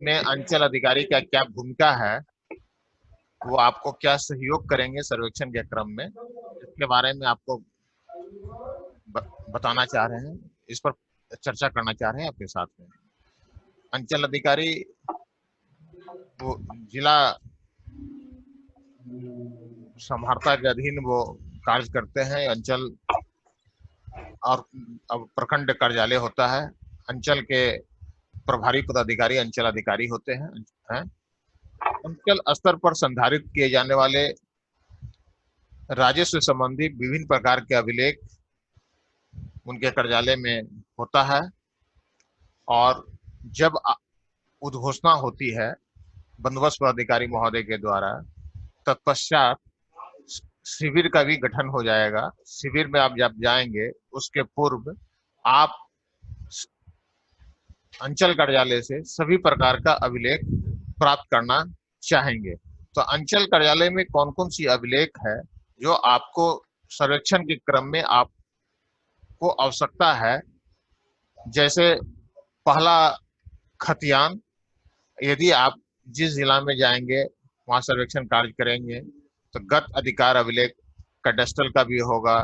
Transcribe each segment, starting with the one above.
में अंचल अधिकारी का क्या भूमिका है, वो आपको क्या सहयोग करेंगे सर्वेक्षण के क्रम में, इसके बारे में आपको बताना चाह रहे हैं। इस पर चर्चा करना चाह रहे हैं आपके साथ में। अंचल अधिकारी वो जिला समाहर्ता के अधीन वो कार्य करते हैं। अंचल और अब प्रखंड कार्यालय होता है। अंचल के प्रभारी पदाधिकारी अंचल अधिकारी होते हैं। अंचल स्तर पर संधारित किए जाने वाले राजस्व संबंधी विभिन्न प्रकार के अभिलेख उनके कार्यालय में होता है। और जब उद्घोषणा होती है बंदोबस्त पदाधिकारी महोदय के द्वारा, तत्पश्चात शिविर का भी गठन हो जाएगा। शिविर में आप जब जाएंगे उसके पूर्व आप अंचल कार्यालय से सभी प्रकार का अभिलेख प्राप्त करना चाहेंगे। तो अंचल कार्यालय में कौन कौन सी अभिलेख है जो आपको सर्वेक्षण के क्रम में आपको आवश्यकता है, जैसे पहला खतियान, यदि आप जिस जिला में जाएंगे वहां सर्वेक्षण कार्य करेंगे तो गत अधिकार अभिलेख कैडेस्ट्रल का भी होगा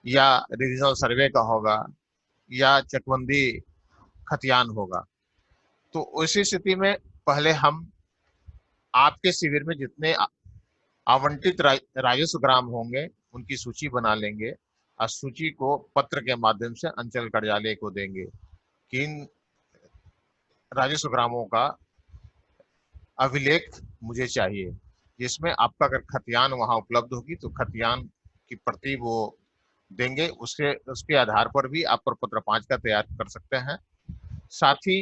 या रीजनल सर्वे का होगा या चकबंदी खतियान होगा। तो उसी स्थिति में पहले हम आपके शिविर में जितने आवंटित राजस्व ग्राम होंगे उनकी सूची बना लेंगे और सूची को पत्र के माध्यम से अंचल कार्यालय को देंगे कि इन राजस्व ग्रामों का अभिलेख मुझे चाहिए, जिसमें आपका अगर खतियान वहां उपलब्ध होगी तो खतियान की प्रति वो देंगे। उसके आधार पर भी आप प्रपत्र 5 का तैयार कर सकते हैं। साथ ही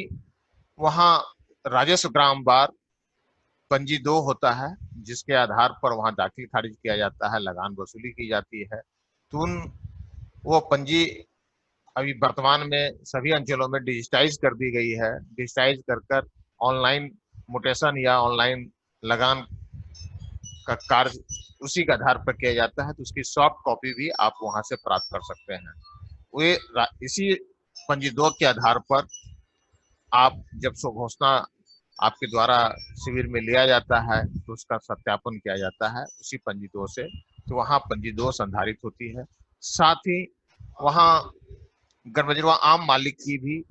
वहां राजस्व ग्राम वार पंजी 2 होता है, जिसके आधार पर वहां दाखिल खारिज किया जाता है, लगान वसूली की जाती है। तो वो पंजी अभी वर्तमान में सभी अंचलों में डिजिटाइज कर दी गई है। डिजिटाइज कर ऑनलाइन मोटेशन या ऑनलाइन लगान का कार्य उसी के आधार पर किया जाता है। तो उसकी सॉफ्ट कॉपी भी आप वहां से प्राप्त कर सकते हैं। वे इसी पंजी 2 के आधार पर आप जब स्वघोषणा आपके द्वारा शिविर में लिया जाता है तो उसका सत्यापन किया जाता है उसी पंजी 2 से। तो वहां पंजी 2 संधारित होती है। साथ ही वहां गर्भजनवा आम मालिक की भी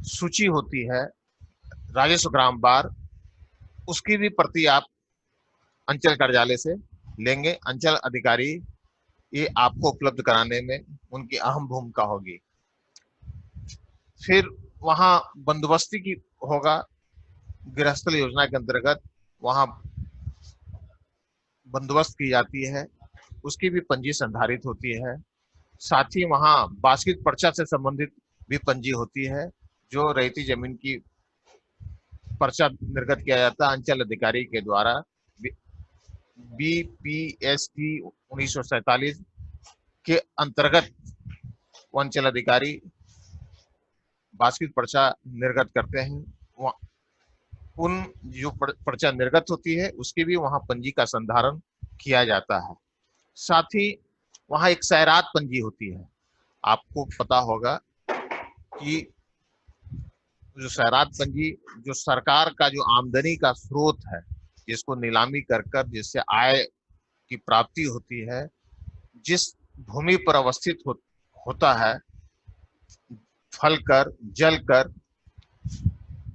सूची होती है राजस्व ग्राम वार, उसकी भी प्रति आप अंचल कार्यालय से लेंगे। अंचल अधिकारी ये आपको उपलब्ध कराने में उनकी अहम भूमिका होगी। फिर वहां बंदोबस्ती की होगा, गृहस्थल योजना के अंतर्गत वहां बंदोबस्त की जाती है, उसकी भी पंजी संधारित होती है। साथ ही वहां बास्किट पर्चा से संबंधित भी पंजी होती है, जो रैयती जमीन की पर्चा निर्गत किया जाता है अंचल अधिकारी के द्वारा। BPST 1947 के अंतर्गत अंचल अधिकारी बास्किट पर्चा निर्गत करते हैं। उन जो पर्चा निर्गत होती है उसकी भी वहां पंजी का संधारण किया जाता है। साथ ही वहां एक सैरात पंजी होती है। आपको पता होगा कि जो सैरात पंजी जो सरकार का जो आमदनी का स्रोत है, जिसको नीलामी कर जिससे आय की प्राप्ति होती है, जिस भूमि पर अवस्थित होता है, फल कर, जल कर,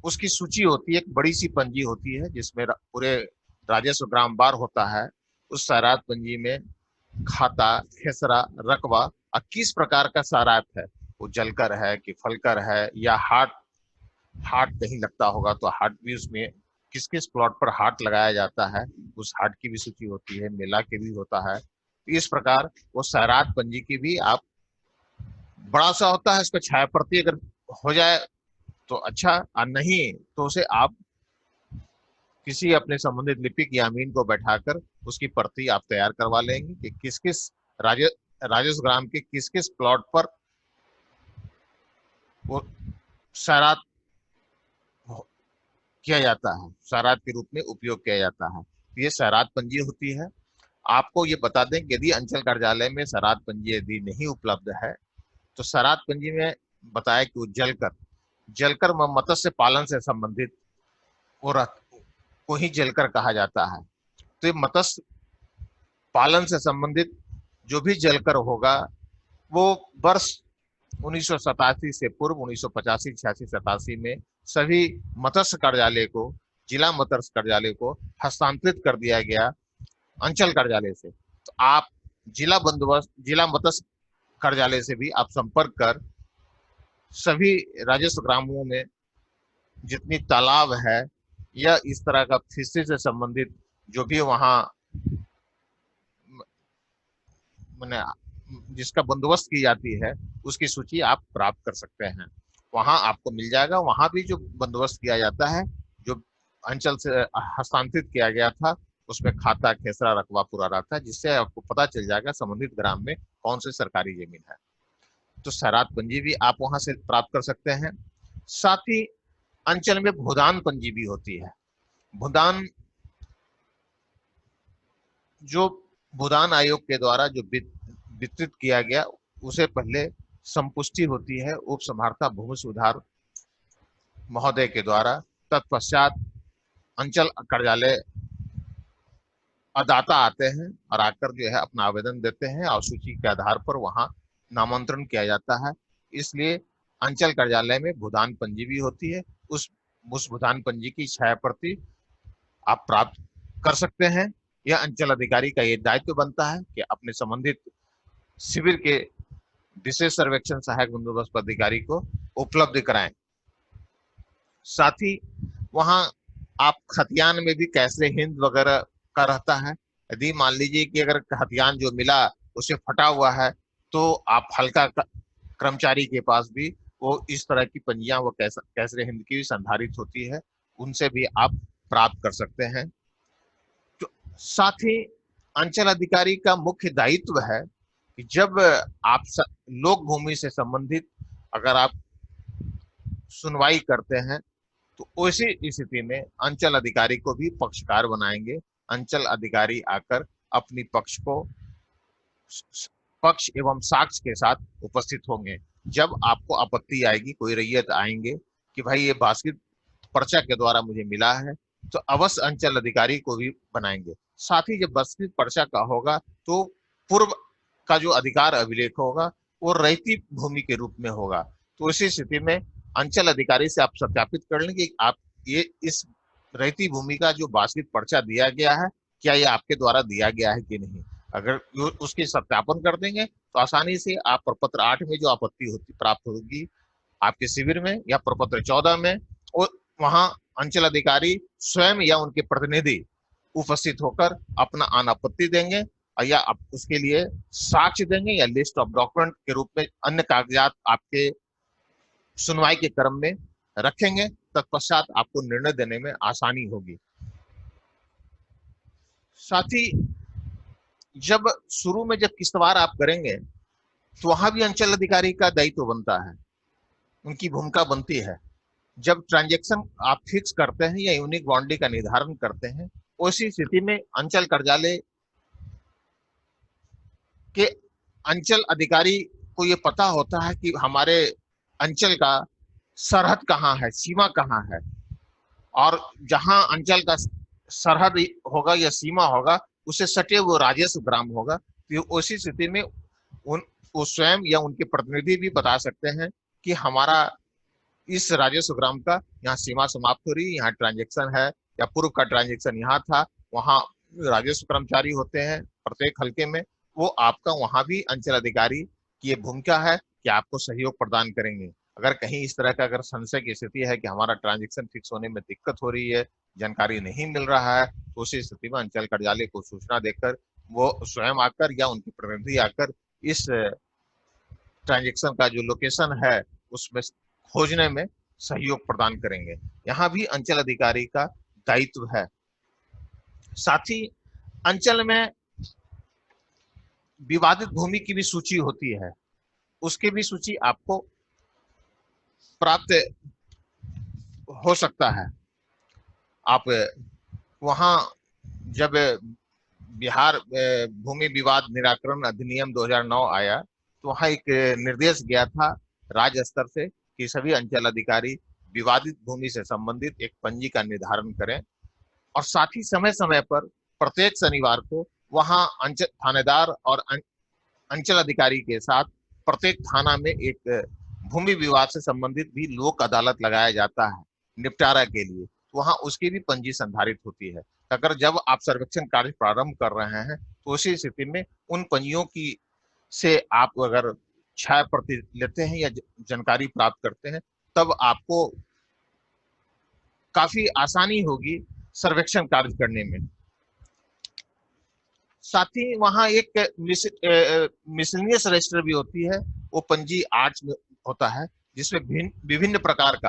उसकी सूची होती है। एक बड़ी सी पंजी होती है जिसमें पूरे राजस्व ग्राम वार होता है। उस सैरात पंजी में खाता, खेसरा, रकबा और किस प्रकार का सैरात है, वो जलकर है कि फलकर है या हाट कहीं लगता होगा तो हाट भी उसमें किस किस प्लॉट पर हाट लगाया जाता है, उस हाट की भी सूची होती है, मेला के भी होता है। तो इस प्रकार वो सैरात पंजी की भी आप, बड़ा सा होता है, इसका छाया प्रति अगर हो जाए तो अच्छा, और नहीं तो उसे आप किसी अपने संबंधित लिपिक या अमीन को बैठाकर उसकी प्रति आप तैयार करवा लेंगे कि किस किस राजस्व ग्राम के किस किस प्लॉट पर वो सैरात किया जाता है, सैरात के रूप में उपयोग किया जाता है। तो ये सैरात पंजी होती है। आपको ये बता दें कि यदि अंचल कार्यालय में सैरात पंजी यदि नहीं उपलब्ध है तो सैरात पंजी में बताया कि वो जलकर जलकर व मत्स्य पालन से संबंधित को ही जलकर कहा जाता है। तो ये मत्स्य पालन से संबंधित जो भी जलकर होगा वो वर्ष 1987 से पूर्व 1985, 86, 87 में सभी मत्स्य कार्यालय को, जिला मत्स्य कार्यालय को हस्तांतरित कर दिया गया अंचल कार्यालय से। तो आप जिला मत्स्य कार्यालय से भी आप संपर्क कर सभी राजस्व ग्रामों में जितनी तालाब है या इस तरह का फिशरी से संबंधित जो भी वहां मैंने जिसका बंदोबस्त की जाती है उसकी सूची आप प्राप्त कर सकते हैं। वहां आपको मिल जाएगा। वहां भी जो बंदोबस्त किया जाता है, जो अंचल से हस्तांतरित किया गया था, उसमें खाता खेसरा रकबा पूरा रहता है, जिससे आपको पता चल जाएगा संबंधित ग्राम में कौन सी सरकारी जमीन है। तो सैरात पंजी भी आप वहां से प्राप्त कर सकते हैं। साथ ही अंचल में भूदान पंजी भी होती है। भूदान जो भूदान आयोग के द्वारा जो वितरित किया गया, उसे पहले संपुष्टि होती है उप समहर्ता भूमि सुधार महोदय के द्वारा। तत्पश्चात अंचल कार्यालय अदाता आते हैं और आकर जो है अपना आवेदन देते हैं और सूची के आधार पर वहां नामांतरण किया जाता है। इसलिए अंचल कार्यालय में भूदान पंजी भी होती है। उस भूदान पंजी की छाया प्रति आप प्राप्त कर सकते हैं। यह अंचल अधिकारी का ये दायित्व बनता है कि अपने संबंधित शिविर के विशेष सर्वेक्षण सहायक बंदोबस्त अधिकारी को उपलब्ध कराएं। साथ ही वहां आप खतियान में भी कैसरे हिंद वगैरह का रहता है। यदि मान लीजिए कि अगर खतियान जो मिला उसे फटा हुआ है, तो आप हल्का कर्मचारी के पास भी वो इस तरह की पंजियां वो कैसरे हिंद की भी संधारित होती है, उनसे भी आप प्राप्त कर सकते हैं। तो साथ ही अंचल अधिकारी का मुख्य दायित्व है कि जब आप लोक भूमि से संबंधित अगर आप सुनवाई करते हैं तो उसी स्थिति में अंचल अधिकारी को भी पक्षकार बनाएंगे। अंचल अधिकारी आकर अपनी पक्ष एवं साक्ष्य के साथ उपस्थित होंगे। जब आपको आपत्ति आएगी, कोई रैयत आएंगे कि भाई ये बास्केट पर्चा के द्वारा मुझे मिला है, तो अवश्य अंचल अधिकारी को भी बनाएंगे। साथ ही जब बास्केट पर्चा का होगा तो पूर्व का जो अधिकार अभिलेख होगा वो रैयती भूमि के रूप में होगा। तो इसी स्थिति में अंचल अधिकारी से आप सत्यापित कर लेंगे कि आप ये इस रैयती भूमि का जो बास्केट पर्चा दिया गया है, क्या ये आपके द्वारा दिया गया है कि नहीं। अगर उसकी सत्यापन कर देंगे तो आसानी से आप प्रपत्र 8 में जो आपत्ति प्राप्त होगी आपके शिविर में या प्रपत्र 14 में, और वहां अंचल अधिकारी स्वयं या उनके प्रतिनिधि उपस्थित होकर अपना अनापत्ति देंगे या आप उसके लिए साक्ष्य देंगे या लिस्ट ऑफ डॉक्यूमेंट के रूप में अन्य कागजात आपके सुनवाई के क्रम में रखेंगे। तत्पश्चात आपको निर्णय देने में आसानी होगी। साथ ही जब शुरू में जब किस्तवार आप करेंगे तो वहां भी अंचल अधिकारी का दायित्व बनता है, उनकी भूमिका बनती है। जब ट्रांजैक्शन आप फिक्स करते हैं या यूनिक बाउंड्री का निर्धारण करते हैं, उसी स्थिति में अंचल कार्यालय के अंचल अधिकारी को ये पता होता है कि हमारे अंचल का सरहद कहाँ है, सीमा कहाँ है, और जहां अंचल का सरहद होगा या सीमा होगा उसे सटे वो राजस्व ग्राम होगा। तो उसी स्थिति में वो स्वयं या उनके प्रतिनिधि भी बता सकते हैं कि हमारा इस राजस्व ग्राम का यहाँ सीमा समाप्त हो रही है, यहाँ ट्रांजेक्शन है या पूर्व का ट्रांजेक्शन यहाँ था। वहाँ राजस्व कर्मचारी होते हैं प्रत्येक हल्के में, वो आपका वहां भी अंचल अधिकारी की ये भूमिका है कि आपको सहयोग प्रदान करेंगे। अगर कहीं इस तरह का अगर संशय की स्थिति है कि हमारा ट्रांजेक्शन फिक्स होने में दिक्कत हो रही है, जानकारी नहीं मिल रहा है, तो उसी स्थिति में अंचल कार्यालय को सूचना देकर वो स्वयं आकर या उनके प्रतिनिधि आकर इस ट्रांजेक्शन का जो लोकेशन है उसमें खोजने में सहयोग प्रदान करेंगे। यहाँ भी अंचल अधिकारी का दायित्व है। साथ ही अंचल में विवादित भूमि की भी सूची होती है, उसकी भी सूची आपको प्राप्त हो सकता है। आप वहां जब बिहार भूमि विवाद निराकरण अधिनियम 2009 आया तो वहां एक निर्देश गया था राज्य स्तर से कि सभी अंचल अधिकारी विवादित भूमि से संबंधित एक पंजी का निर्धारण करें और साथ ही समय समय पर प्रत्येक शनिवार को वहां अंचल थानेदार और अंचल अधिकारी के साथ प्रत्येक थाना में एक भूमि विवाद से संबंधित भी लोक अदालत लगाया जाता है निपटारा के लिए। तो वहां उसकी भी पंजी संधारित होती है। अगर जब आप सर्वेक्षण कार्य प्रारंभ कर रहे हैं तो उसी स्थिति में उन पंजियों की से आप अगर छाया प्रति लेते हैं या जानकारी प्राप्त करते हैं, तब आपको काफी आसानी होगी सर्वेक्षण कार्य करने में। साथ ही वहां एक मिसलिनियस रजिस्टर भी होती है, वो पंजी 8 में होता है, जिसमें विभिन्न प्रकार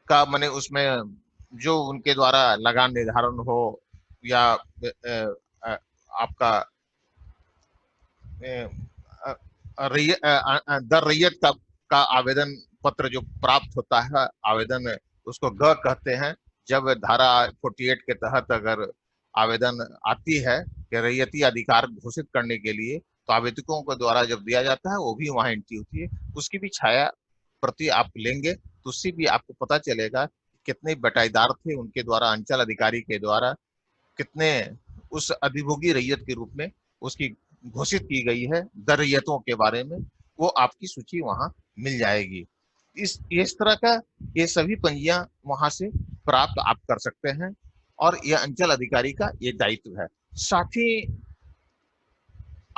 का माने उसमें जो उनके द्वारा लगान निर्धारण हो या आपका दर रैयत का आवेदन पत्र जो प्राप्त होता है, आवेदन उसको ग कहते हैं। जब धारा 48 के तहत अगर आवेदन आती है कि रैयती अधिकार घोषित करने के लिए, तो आवेदकों के द्वारा जब दिया जाता है वो भी वहां एंट्री होती है। उसकी भी छाया प्रति आप लेंगे तो उससे भी आपको पता चलेगा कितने बटाईदार थे, उनके द्वारा अंचल अधिकारी के द्वारा कितने उस अधिभोगी रैयत के रूप में उसकी घोषित की गई है दर रैयतों के बारे में, वो आपकी सूची वहां मिल जाएगी। इस तरह का ये सभी पंजियां वहां से प्राप्त आप कर सकते हैं और यह अंचल अधिकारी का ये दायित्व है। साथ ही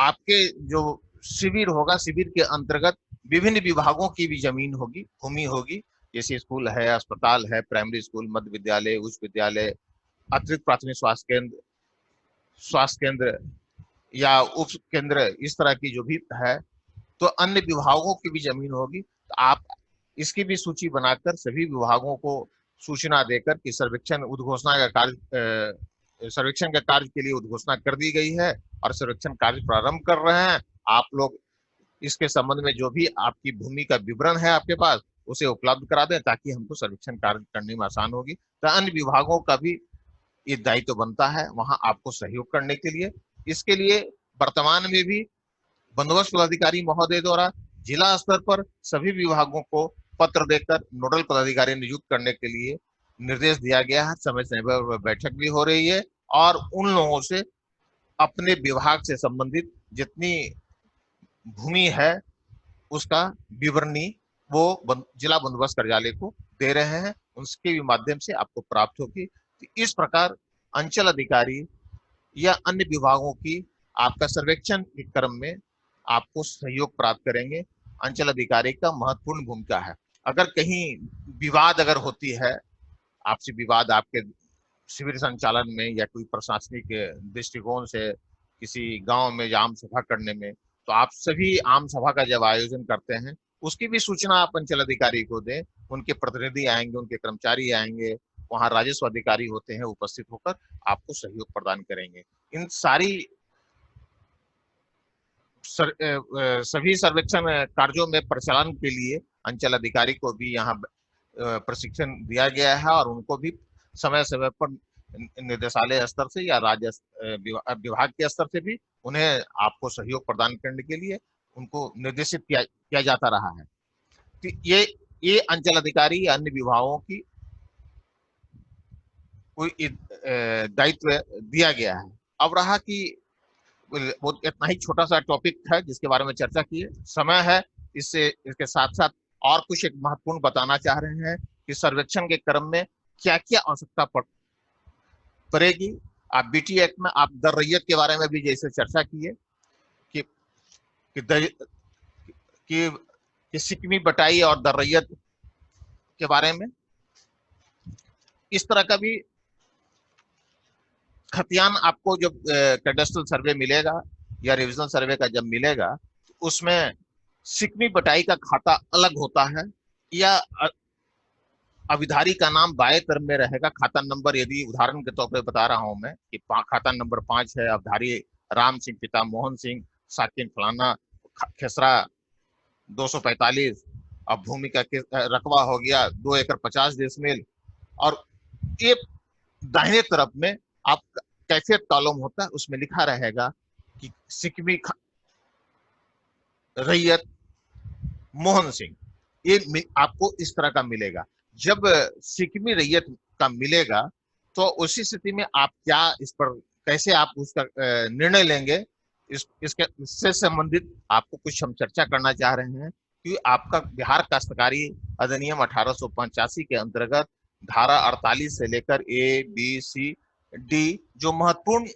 आपके जो शिविर होगा, शिविर के अंतर्गत विभिन्न विभागों की भी जमीन होगी, भूमि होगी, जैसे स्कूल है, अस्पताल है, प्राइमरी स्कूल, मध्य विद्यालय, उच्च विद्यालय, अतिरिक्त प्राथमिक स्वास्थ्य केंद्र या उप केंद्र, इस तरह की जो भी है, तो अन्य विभागों की भी जमीन होगी। तो आप इसकी भी सूची बनाकर सभी विभागों को सूचना देकर कि सर्वेक्षण उद्घोषणा का कार्य, सर्वेक्षण के कार्य के लिए उद्घोषणा कर दी गई है और सर्वेक्षण कार्य प्रारंभ कर रहे हैं। आप लोग इसके संबंध में जो भी आपकी भूमि का विवरण है आपके पास, उसे उपलब्ध करा दें ताकि हमको सर्वेक्षण कार्य करने में आसान होगी। तो अन्य विभागों का भी ये दायित्व बनता है वहां आपको सहयोग करने के लिए। इसके लिए वर्तमान में भी बंदोबस्त पदाधिकारी महोदय द्वारा जिला स्तर पर सभी विभागों को पत्र देकर नोडल पदाधिकारी नियुक्त करने के लिए निर्देश दिया गया है। समय समय पर बैठक भी हो रही है और उन लोगों से अपने विभाग से संबंधित जितनी भूमि है उसका विवरणी वो जिला बंदोबस्त कार्यालय को दे रहे हैं, उसके भी माध्यम से आपको प्राप्त होगी। तो इस प्रकार अंचल अधिकारी या अन्य विभागों की आपका सर्वेक्षण के क्रम में आपको सहयोग प्राप्त करेंगे। अंचल अधिकारी का महत्वपूर्ण भूमिका है। अगर कहीं विवाद अगर होती है, आपसी विवाद आपके शिविर संचालन में या कोई प्रशासनिक दृष्टिकोण से किसी गांव में आम सभा करने में, तो आप सभी आम सभा का जब आयोजन करते हैं उसकी भी सूचना आप अंचल अधिकारी को दें। उनके प्रतिनिधि आएंगे, उनके कर्मचारी आएंगे, वहां राजस्व अधिकारी होते हैं, उपस्थित होकर आपको सहयोग प्रदान करेंगे। इन सारी सभी सर्वेक्षण कार्यों में प्रचालन के लिए अंचल अधिकारी को भी यहाँ प्रशिक्षण दिया गया है और उनको भी समय समय पर निदेशालय स्तर से या राज्य विभाग के स्तर से भी उन्हें आपको सहयोग प्रदान करने के लिए उनको निर्देशित किया जाता रहा है। तो ये अंचल अधिकारी या अन्य विभागों की कोई दायित्व दिया गया है। अब रहा कि वो इतना ही छोटा सा टॉपिक है जिसके बारे में चर्चा की है, समय है, इसके साथ साथ और कुछ एक महत्वपूर्ण बताना चाह रहे हैं कि सर्वेक्षण के क्रम में क्या क्या आवश्यकता पड़ेगी। आप बीटी एक्ट में आप दर रैयत के बारे में भी जैसे चर्चा की है कि कि सिकमी बटाई और दर रैयत के बारे में, इस तरह का भी खतियान आपको जब कैडेस्ट्रल सर्वे मिलेगा या रिविजनल सर्वे का जब मिलेगा, उसमें सिकमी बटाई का खाता अलग होता है या अविधारी का नाम बाएं तरफ में रहेगा। खाता नंबर, यदि उदाहरण के तौर पर बता रहा हूं मैं कि खाता नंबर 5 है, अवधारी राम सिंह पिता मोहन सिंह, साकिन फलाना, खेसरा 245, अब भूमि का रकबा हो गया 2 एकड़ 50 डेसिमल, और ये दाहिने तरफ में आप कैफियत कॉलम होता है, उसमें लिखा रहेगा कि सिकमी रैयत मोहन सिंह। आपको इस तरह का मिलेगा। जब सिक्किमी रैयत का मिलेगा तो उसी स्थिति में आप क्या इस पर कैसे आप उसका निर्णय लेंगे, इससे संबंधित आपको कुछ हम चर्चा करना चाह रहे हैं कि आपका बिहार काश्तकारी अधिनियम 1885 के अंतर्गत धारा 48 से लेकर ए बी सी डी जो महत्वपूर्ण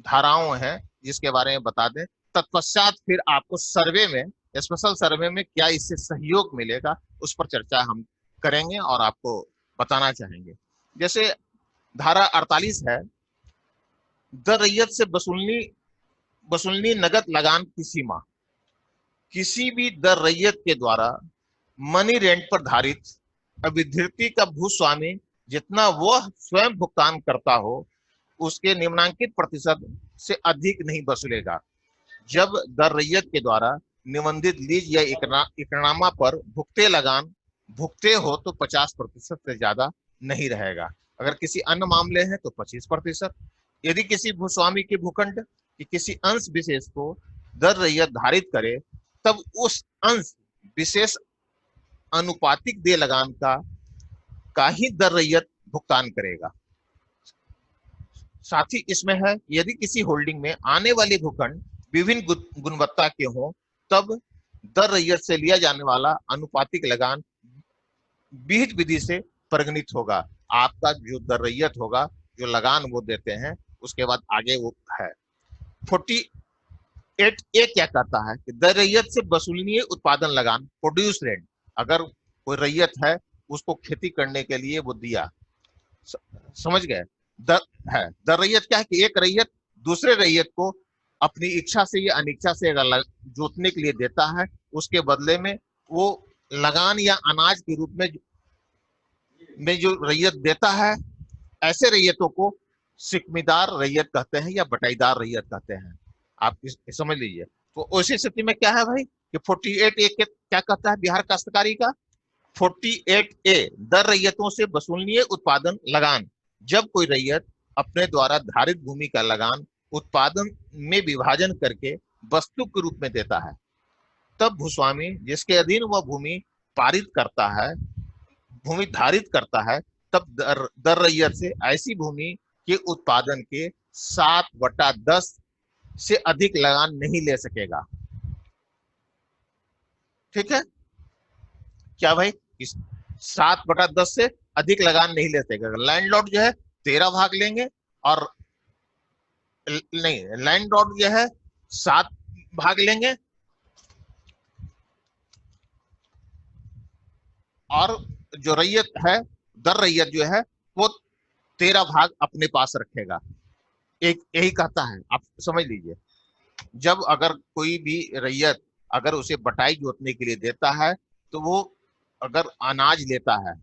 धाराओं हैं जिसके बारे में बता दें। तत्पश्चात फिर आपको सर्वे में, स्पेशल सर्वे में क्या इससे सहयोग मिलेगा उस पर चर्चा हम करेंगे और आपको बताना चाहेंगे। जैसे धारा 48 है, दर रैयत से वसूलनी नगद लगान की सीमा किसी भी दर रैयत के द्वारा मनी रेंट पर धारित अभिधृति का भूस्वामी जितना वह स्वयं भुगतान करता हो उसके निम्नांकित प्रतिशत से अधिक नहीं वसूलेगा। जब दर रैयत के द्वारा निबंधित लीज या इकरारनामा पर भुगते लगान भुगते हो तो 50% से ज्यादा नहीं रहेगा। अगर किसी अन्य मामले हैं तो 25%। यदि किसी भूस्वामी के भूखंड कि किसी अंश विशेष को दर रैयत धारित करे तब उस अंश विशेष अनुपातिक देय लगान का ही दर रैयत भुगतान करेगा। साथ ही इसमें है, यदि किसी होल्डिंग में आने वाले भूखंड विभिन्न गुणवत्ता के हों तब दर रैयत से लिया जाने वाला अनुपातिक लगान बीज विधि से परिगणित होगा। आपका जो दर रैयत होगा, जो लगान वो देते हैं, उसके बाद आगे वो है 48A क्या कहता है कि दर रैयत से वसूलनीय उत्पादन लगान प्रोड्यूस रेंट। अगर कोई रैयत है उसको खेती करने के लिए वो दिया, समझ गए, दर रैयत क्या है कि एक रैयत दूसरे रैयत को अपनी इच्छा से या अनिच्छा से अगर जोतने के लिए देता है, उसके बदले में वो लगान या अनाज के रूप में जो रैयत देता है, ऐसे रैयतों को सिकमीदार रैयत कहते हैं या बटाईदार रैयत कहते हैं। आप समझ लीजिए। तो उसी स्थिति में क्या है भाई कि 48A क्या कहता है बिहार काश्तकारी का, 48A दर रैयतों से वसूलनीय उत्पादन लगान। जब कोई रैयत अपने द्वारा धारित भूमि का लगान उत्पादन में विभाजन करके वस्तु के रूप में देता है तब भूस्वामी जिसके अधीन वह भूमि पारित करता है, भूमि धारित करता है, तब दर रैयत से ऐसी भूमि के उत्पादन के 7/10 से अधिक लगान नहीं ले सकेगा। ठीक है क्या भाई, 7/10 से अधिक लगान नहीं ले सकेगा। लैंडलॉर्ड जो है 13 भाग लेंगे और नहीं, लैंडलॉर्ड जो है 7 भाग लेंगे और जो रैयत है, दर रैयत जो है वो 13 भाग अपने पास रखेगा। एक यही कहता है, आप समझ लीजिए। जब अगर कोई भी रैयत अगर उसे बटाई जोतने के लिए देता है तो वो अगर अनाज लेता है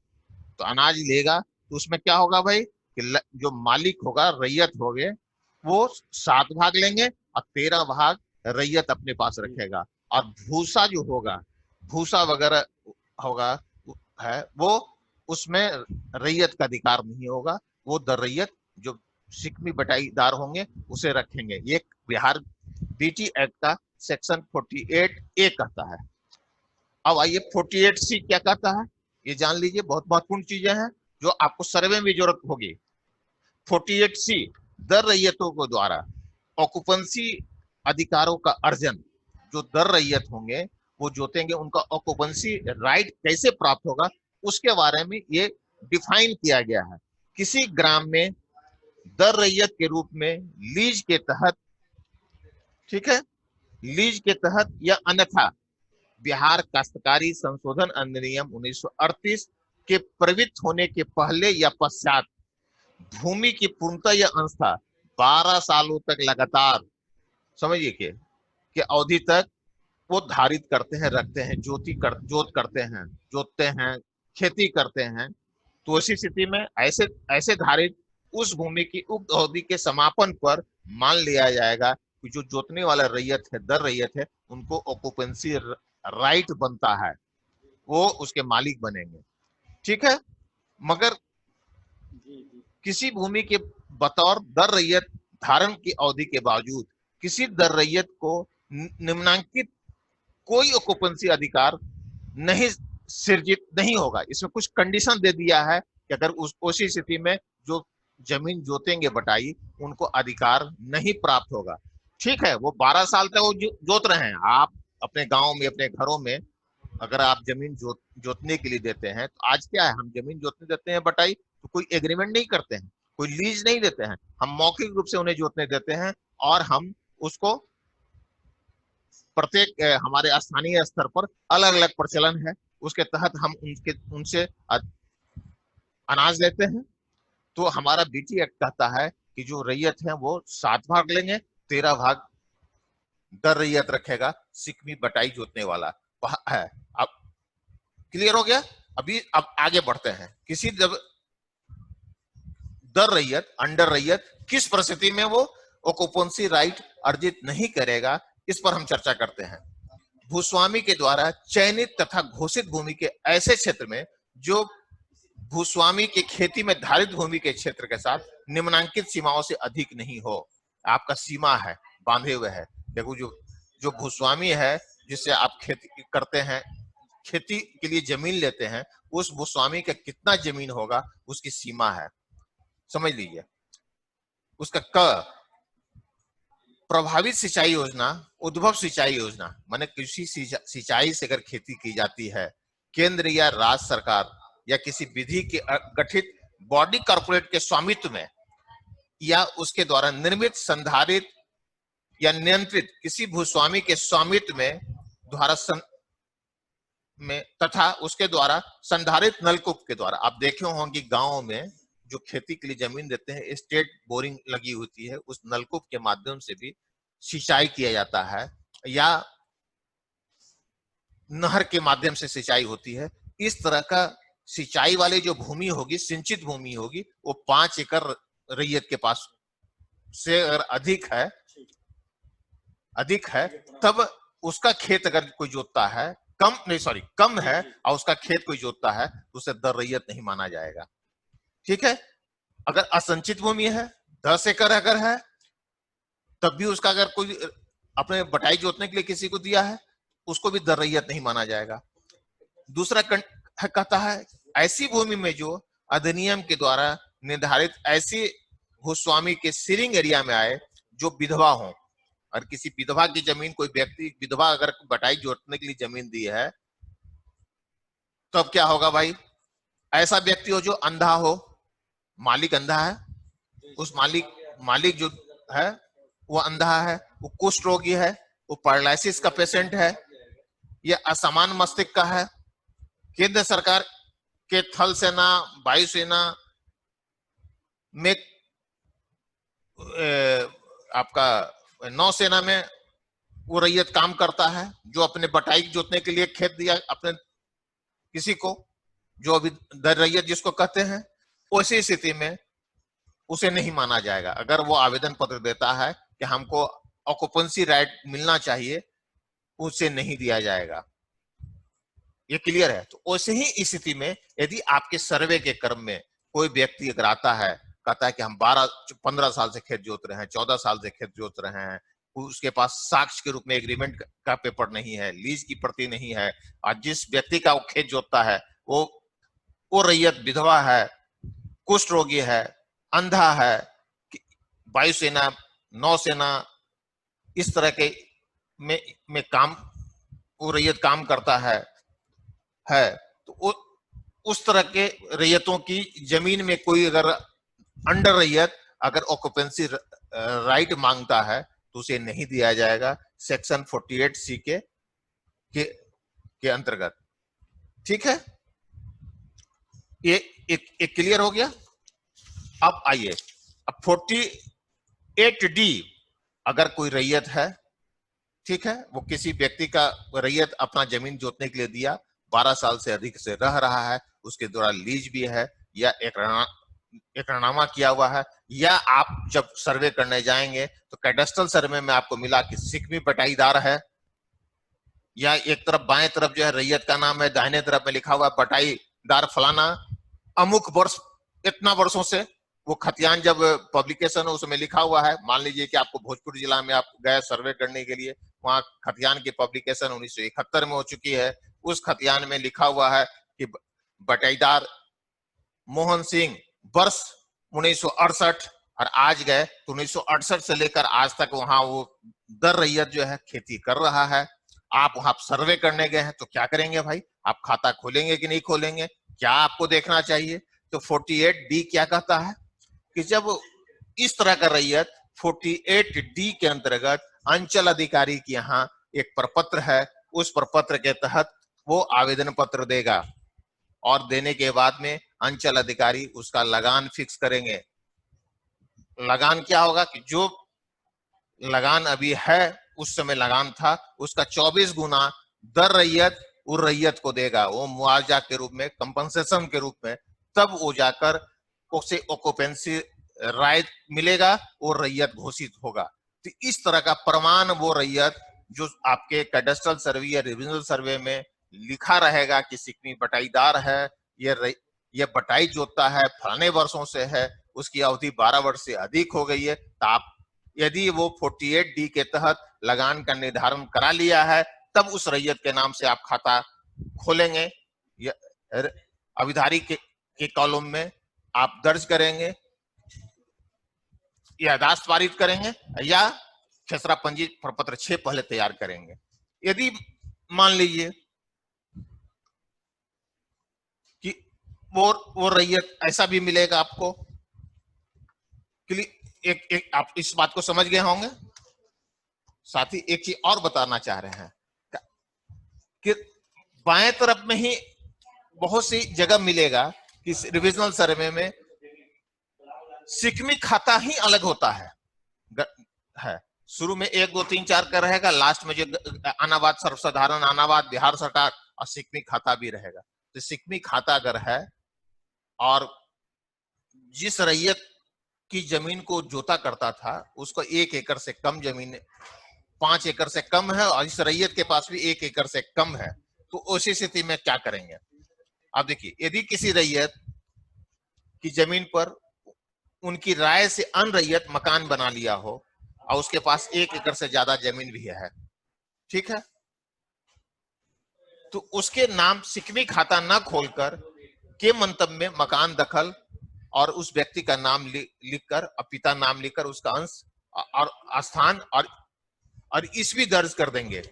तो अनाज लेगा तो उसमें क्या होगा भाई कि जो मालिक होगा, रैयत हो गए, वो 7 भाग लेंगे और 13 भाग रैयत अपने पास रखेगा। और भूसा जो होगा, भूसा वगैरह होगा है, वो उसमें रैयत का अधिकार नहीं होगा, वो दर रैयत जो सिकमी बटाईदार होंगे उसे रखेंगे। ये बिहार बीटी एक्ट का सेक्शन 48A कहता है। अब आइए 48C क्या कहता है, ये जान लीजिए, बहुत महत्वपूर्ण चीजें हैं जो आपको सर्वे में जरूरत होगी। 48C दर रैयतों के द्वारा ऑक्युपेंसी अधिकारों का अर्जन, जो दर रैयत होंगे वो जोतेंगे, उनका ऑक्युपेंसी राइट कैसे प्राप्त होगा उसके बारे में ये डिफाइन किया गया है। किसी ग्राम में दर रैयत के रूप में लीज के तहत, ठीक है, लीज के तहत या अन्यथा बिहार काश्तकारी संशोधन अधिनियम 1938 के प्रवृत्त होने के पहले या पश्चात भूमि की पूर्णता या अंशता 12 सालों तक लगातार, समझिए कि अवधि तक वो धारित करते हैं, रखते हैं, जोतते हैं, खेती करते हैं। तो इसी स्थिति में ऐसे धारित उस भूमि की उक्त अवधि के समापन पर मान लिया जाएगा कि जो जोतने वाला रैयत है, दर रैयत है, उनको ऑक्युपेंसी राइट बनता है, वो उसके मालिक बनेंगे। ठीक है, मगर किसी भूमि के बतौर दर रैयत धारण की अवधि के बावजूद किसी दर रैयत को निम्नांकित कोई ऑक्युपेंसी अधिकार नहीं सृजित नहीं होगा। इसमें कुछ कंडीशन दे दिया है कि अगर उसी स्थिति में जो जमीन जोतेंगे बटाई, उनको अधिकार नहीं प्राप्त होगा। ठीक है, वो 12 साल तक वो जोत रहे हैं। आप अपने गांव में, अपने घरों में अगर आप जमीन जोतने के लिए देते हैं, तो आज क्या है, हम जमीन जोतने देते हैं बटाई, तो कोई एग्रीमेंट नहीं करते हैं, कोई लीज नहीं देते हैं, हम मौखिक रूप से उन्हें जोतने देते हैं और हम उसको प्रत्येक हमारे स्थानीय स्तर पर अलग अलग प्रचलन है, उसके तहत हम उनसे अनाज लेते हैं। तो हमारा बीटी एक्ट कहता है कि जो रैयत है वो 7 भाग लेंगे, 13 भाग दर रैयत रखेगा सिकमी बटाई जोतने वाला है। अब क्लियर हो गया। अभी अब आगे बढ़ते हैं। किसी जब दर रैयत, अंडर रैयत किस परिस्थिति में वो ऑक्युपेंसी राइट अर्जित नहीं करेगा, इस पर हम चर्चा करते हैं। भूस्वामी के द्वारा चयनित तथा घोषित भूमि के ऐसे क्षेत्र में जो भूस्वामी के खेती में धारित भूमि के क्षेत्र के साथ निम्नांकित सीमाओं से अधिक नहीं हो। आपका सीमा है, बांधे हुए है। देखो, जो जो भूस्वामी है, जिससे आप खेती करते हैं, खेती के लिए जमीन लेते हैं, उस भूस्वामी का कितना जमीन होगा, उसकी सीमा है, समझ लीजिए। उसका प्रभावित सिंचाई योजना, उद्भव सिंचाई योजना, माने कृषि सिंचाई से अगर खेती की जाती है, केंद्र या राज्य सरकार या किसी विधि के गठित बॉडी कॉर्पोरेट के स्वामित्व में या उसके द्वारा निर्मित, संधारित या नियंत्रित किसी भूस्वामी के स्वामित्व में द्वारा तथा उसके द्वारा संधारित नलकूप के द्वारा। आप देखे होंगे गांव में जो खेती के लिए जमीन देते हैं, स्टेट बोरिंग लगी होती है, उस नलकूप के माध्यम से भी सिंचाई किया जाता है या नहर के माध्यम से सिंचाई होती है। इस तरह का सिंचाई वाली जो भूमि होगी, सिंचित भूमि होगी, वो 5 एकड़ रैयत के पास से अगर अधिक है, तब उसका खेत अगर कोई जोतता है, कम है और उसका खेत कोई जोतता है, तो उसे दर रैयत नहीं माना जाएगा। ठीक है। अगर असंचित भूमि है, 10 एकड़ अगर है, तब भी उसका अगर कोई अपने बटाई जोतने के लिए किसी को दिया है, उसको भी दर रैयत नहीं माना जाएगा। दूसरा कहता है ऐसी भूमि में जो अधिनियम के द्वारा निर्धारित ऐसी भूस्वामी के सीलिंग एरिया में आए जो विधवा हो। और किसी विधवा की जमीन, कोई व्यक्ति विधवा अगर बटाई जोतने के लिए जमीन दी है, तो अब क्या होगा भाई? ऐसा व्यक्ति हो जो अंधा हो, मालिक अंधा है, उस मालिक जो है वो अंधा है, वो कुष्ठ रोगी है, वो पैरालिसिस का पेशेंट है, या असमान मस्तिष्क का है, केंद्र सरकार के थल सेना, वायुसेना में, आपका नौसेना में वो रैयत काम करता है, जो अपने बटाई जोतने के लिए खेत दिया अपने किसी को, जो अभी दर रैयत जिसको कहते हैं, उसी स्थिति में उसे नहीं माना जाएगा। अगर वो आवेदन पत्र देता है कि हमको ऑक्युपेंसी राइट मिलना चाहिए, उसे नहीं दिया जाएगा। ये क्लियर है। तो वैसे ही स्थिति में यदि आपके सर्वे के क्रम में कोई व्यक्ति अगर आता है, कहता है कि हम 12-15 साल से खेत जोत रहे हैं, 14 साल से खेत जोत रहे हैं, उसके पास साक्ष्य के रूप में एग्रीमेंट का पेपर नहीं है, लीज की प्रति नहीं है, और जिस व्यक्ति का वो खेत जोतता है वो रैयत विधवा है, कुष्ठ रोगी है, अंधा है, वायुसेना, नौसेना, इस तरह के में काम वो रैयत काम करता है, तो उस तरह के रैयतों की जमीन में कोई अगर अंडर रैयत अगर ऑक्युपेंसी राइट मांगता है, तो उसे नहीं दिया जाएगा सेक्शन 48C के अंतर्गत। ठीक है, ये एक क्लियर हो गया। अब आइए, अब 48D, अगर कोई रैयत है, ठीक है, वो किसी व्यक्ति का रैयत अपना जमीन जोतने के लिए दिया, 12 साल से अधिक से रह रहा है, उसके द्वारा लीज भी है या एकरारनामा किया हुआ है, या आप जब सर्वे करने जाएंगे तो कैडेस्ट्रल सर्वे में आपको मिला कि सिकमी बटाईदार है, या एक तरफ बाएं तरफ जो है रैयत का नाम है, दाहिने तरफ में लिखा हुआ बटाईदार फलाना, अमुक वर्ष इतना वर्षों से वो खतियान जब पब्लिकेशन है उसमें लिखा हुआ है, मान लीजिए कि आपको भोजपुर जिला में आप गए सर्वे करने के लिए, वहां खतियान की पब्लिकेशन 1971 में हो चुकी है। उस खतियान में लिखा हुआ है कि बटाईदार मोहन सिंह वर्ष 1968, और आज गए तो 1968 से लेकर आज तक वहां वो दर रैयत जो है खेती कर रहा है। आप वहां सर्वे करने गए हैं तो क्या करेंगे भाई, आप खाता खोलेंगे कि नहीं खोलेंगे, क्या आपको देखना चाहिए? तो 48D क्या कहता है कि जब इस तरह का रैयत 48D के अंतर्गत अंचल अधिकारी के यहाँ एक प्रपत्र है, उस प्रपत्र के तहत वो आवेदन पत्र देगा और देने के बाद में अंचल अधिकारी उसका लगान फिक्स करेंगे। लगान क्या होगा कि जो लगान अभी है उस समय लगान था उसका 24 गुना दर रैयत उस रैयत को देगा, वो मुआवजा के रूप में, कंपनसेशन के रूप में, तब वो जाकर उसे ऑक्यूपेंसी राइट मिलेगा, वो रैयत घोषित होगा। तो इस तरह का प्रमाण वो रैयत जो आपके कैडेस्ट्रल सर्वे या रिविजनल सर्वे में लिखा रहेगा कि सिकमी बटाईदार है, ये बटाई जोतता है, फलाने वर्षों से है, उसकी अवधि 12 वर्ष से अधिक हो गई है, तो आप यदि वो 48D के तहत लगान का निर्धारण करा लिया है तब उस रैयत के नाम से आप खाता खोलेंगे, अविधारी के कॉलम में आप दर्ज करेंगे, यादाश्त पारित करेंगे या खेसरा पंजी प्रपत्र 6 पहले तैयार करेंगे। यदि मान लीजिए कि वो रैयत ऐसा भी मिलेगा आपको, एक आप इस बात को समझ गए होंगे। साथ ही एक चीज और बताना चाह रहे हैं कि बाएं तरफ में ही बहुत सी जगह मिलेगा कि रिविजनल सर्वे में सिकमी खाता ही अलग होता है। शुरू में 1 2 3 4 का रहेगा, लास्ट में जो अनावाद सर्वसाधारण अनावाद बिहार सरकार और सिकमी खाता भी रहेगा। तो सिकमी खाता अगर है और जिस रैयत की जमीन को जोता करता था उसको 1 एकड़ से कम जमीन, 5 एकड़ से कम है, और इस रैयत के पास भी 1 एकड़ से कम है, तो उसी स्थिति में क्या करेंगे? अब देखिए, यदि किसी रैयत की जमीन पर उनकी राय से अन्य रैयत मकान बना लिया हो और उसके पास 1 एकड़ से ज्यादा जमीन भी है, ठीक है, तो उसके नाम सिकमी खाता न खोलकर के मंतव्य में मकान दखल और उस व्यक्ति का नाम लिखकर और पिता नाम लिखकर उसका अंश और स्थान और ईस्वी दर्ज कर देंगे।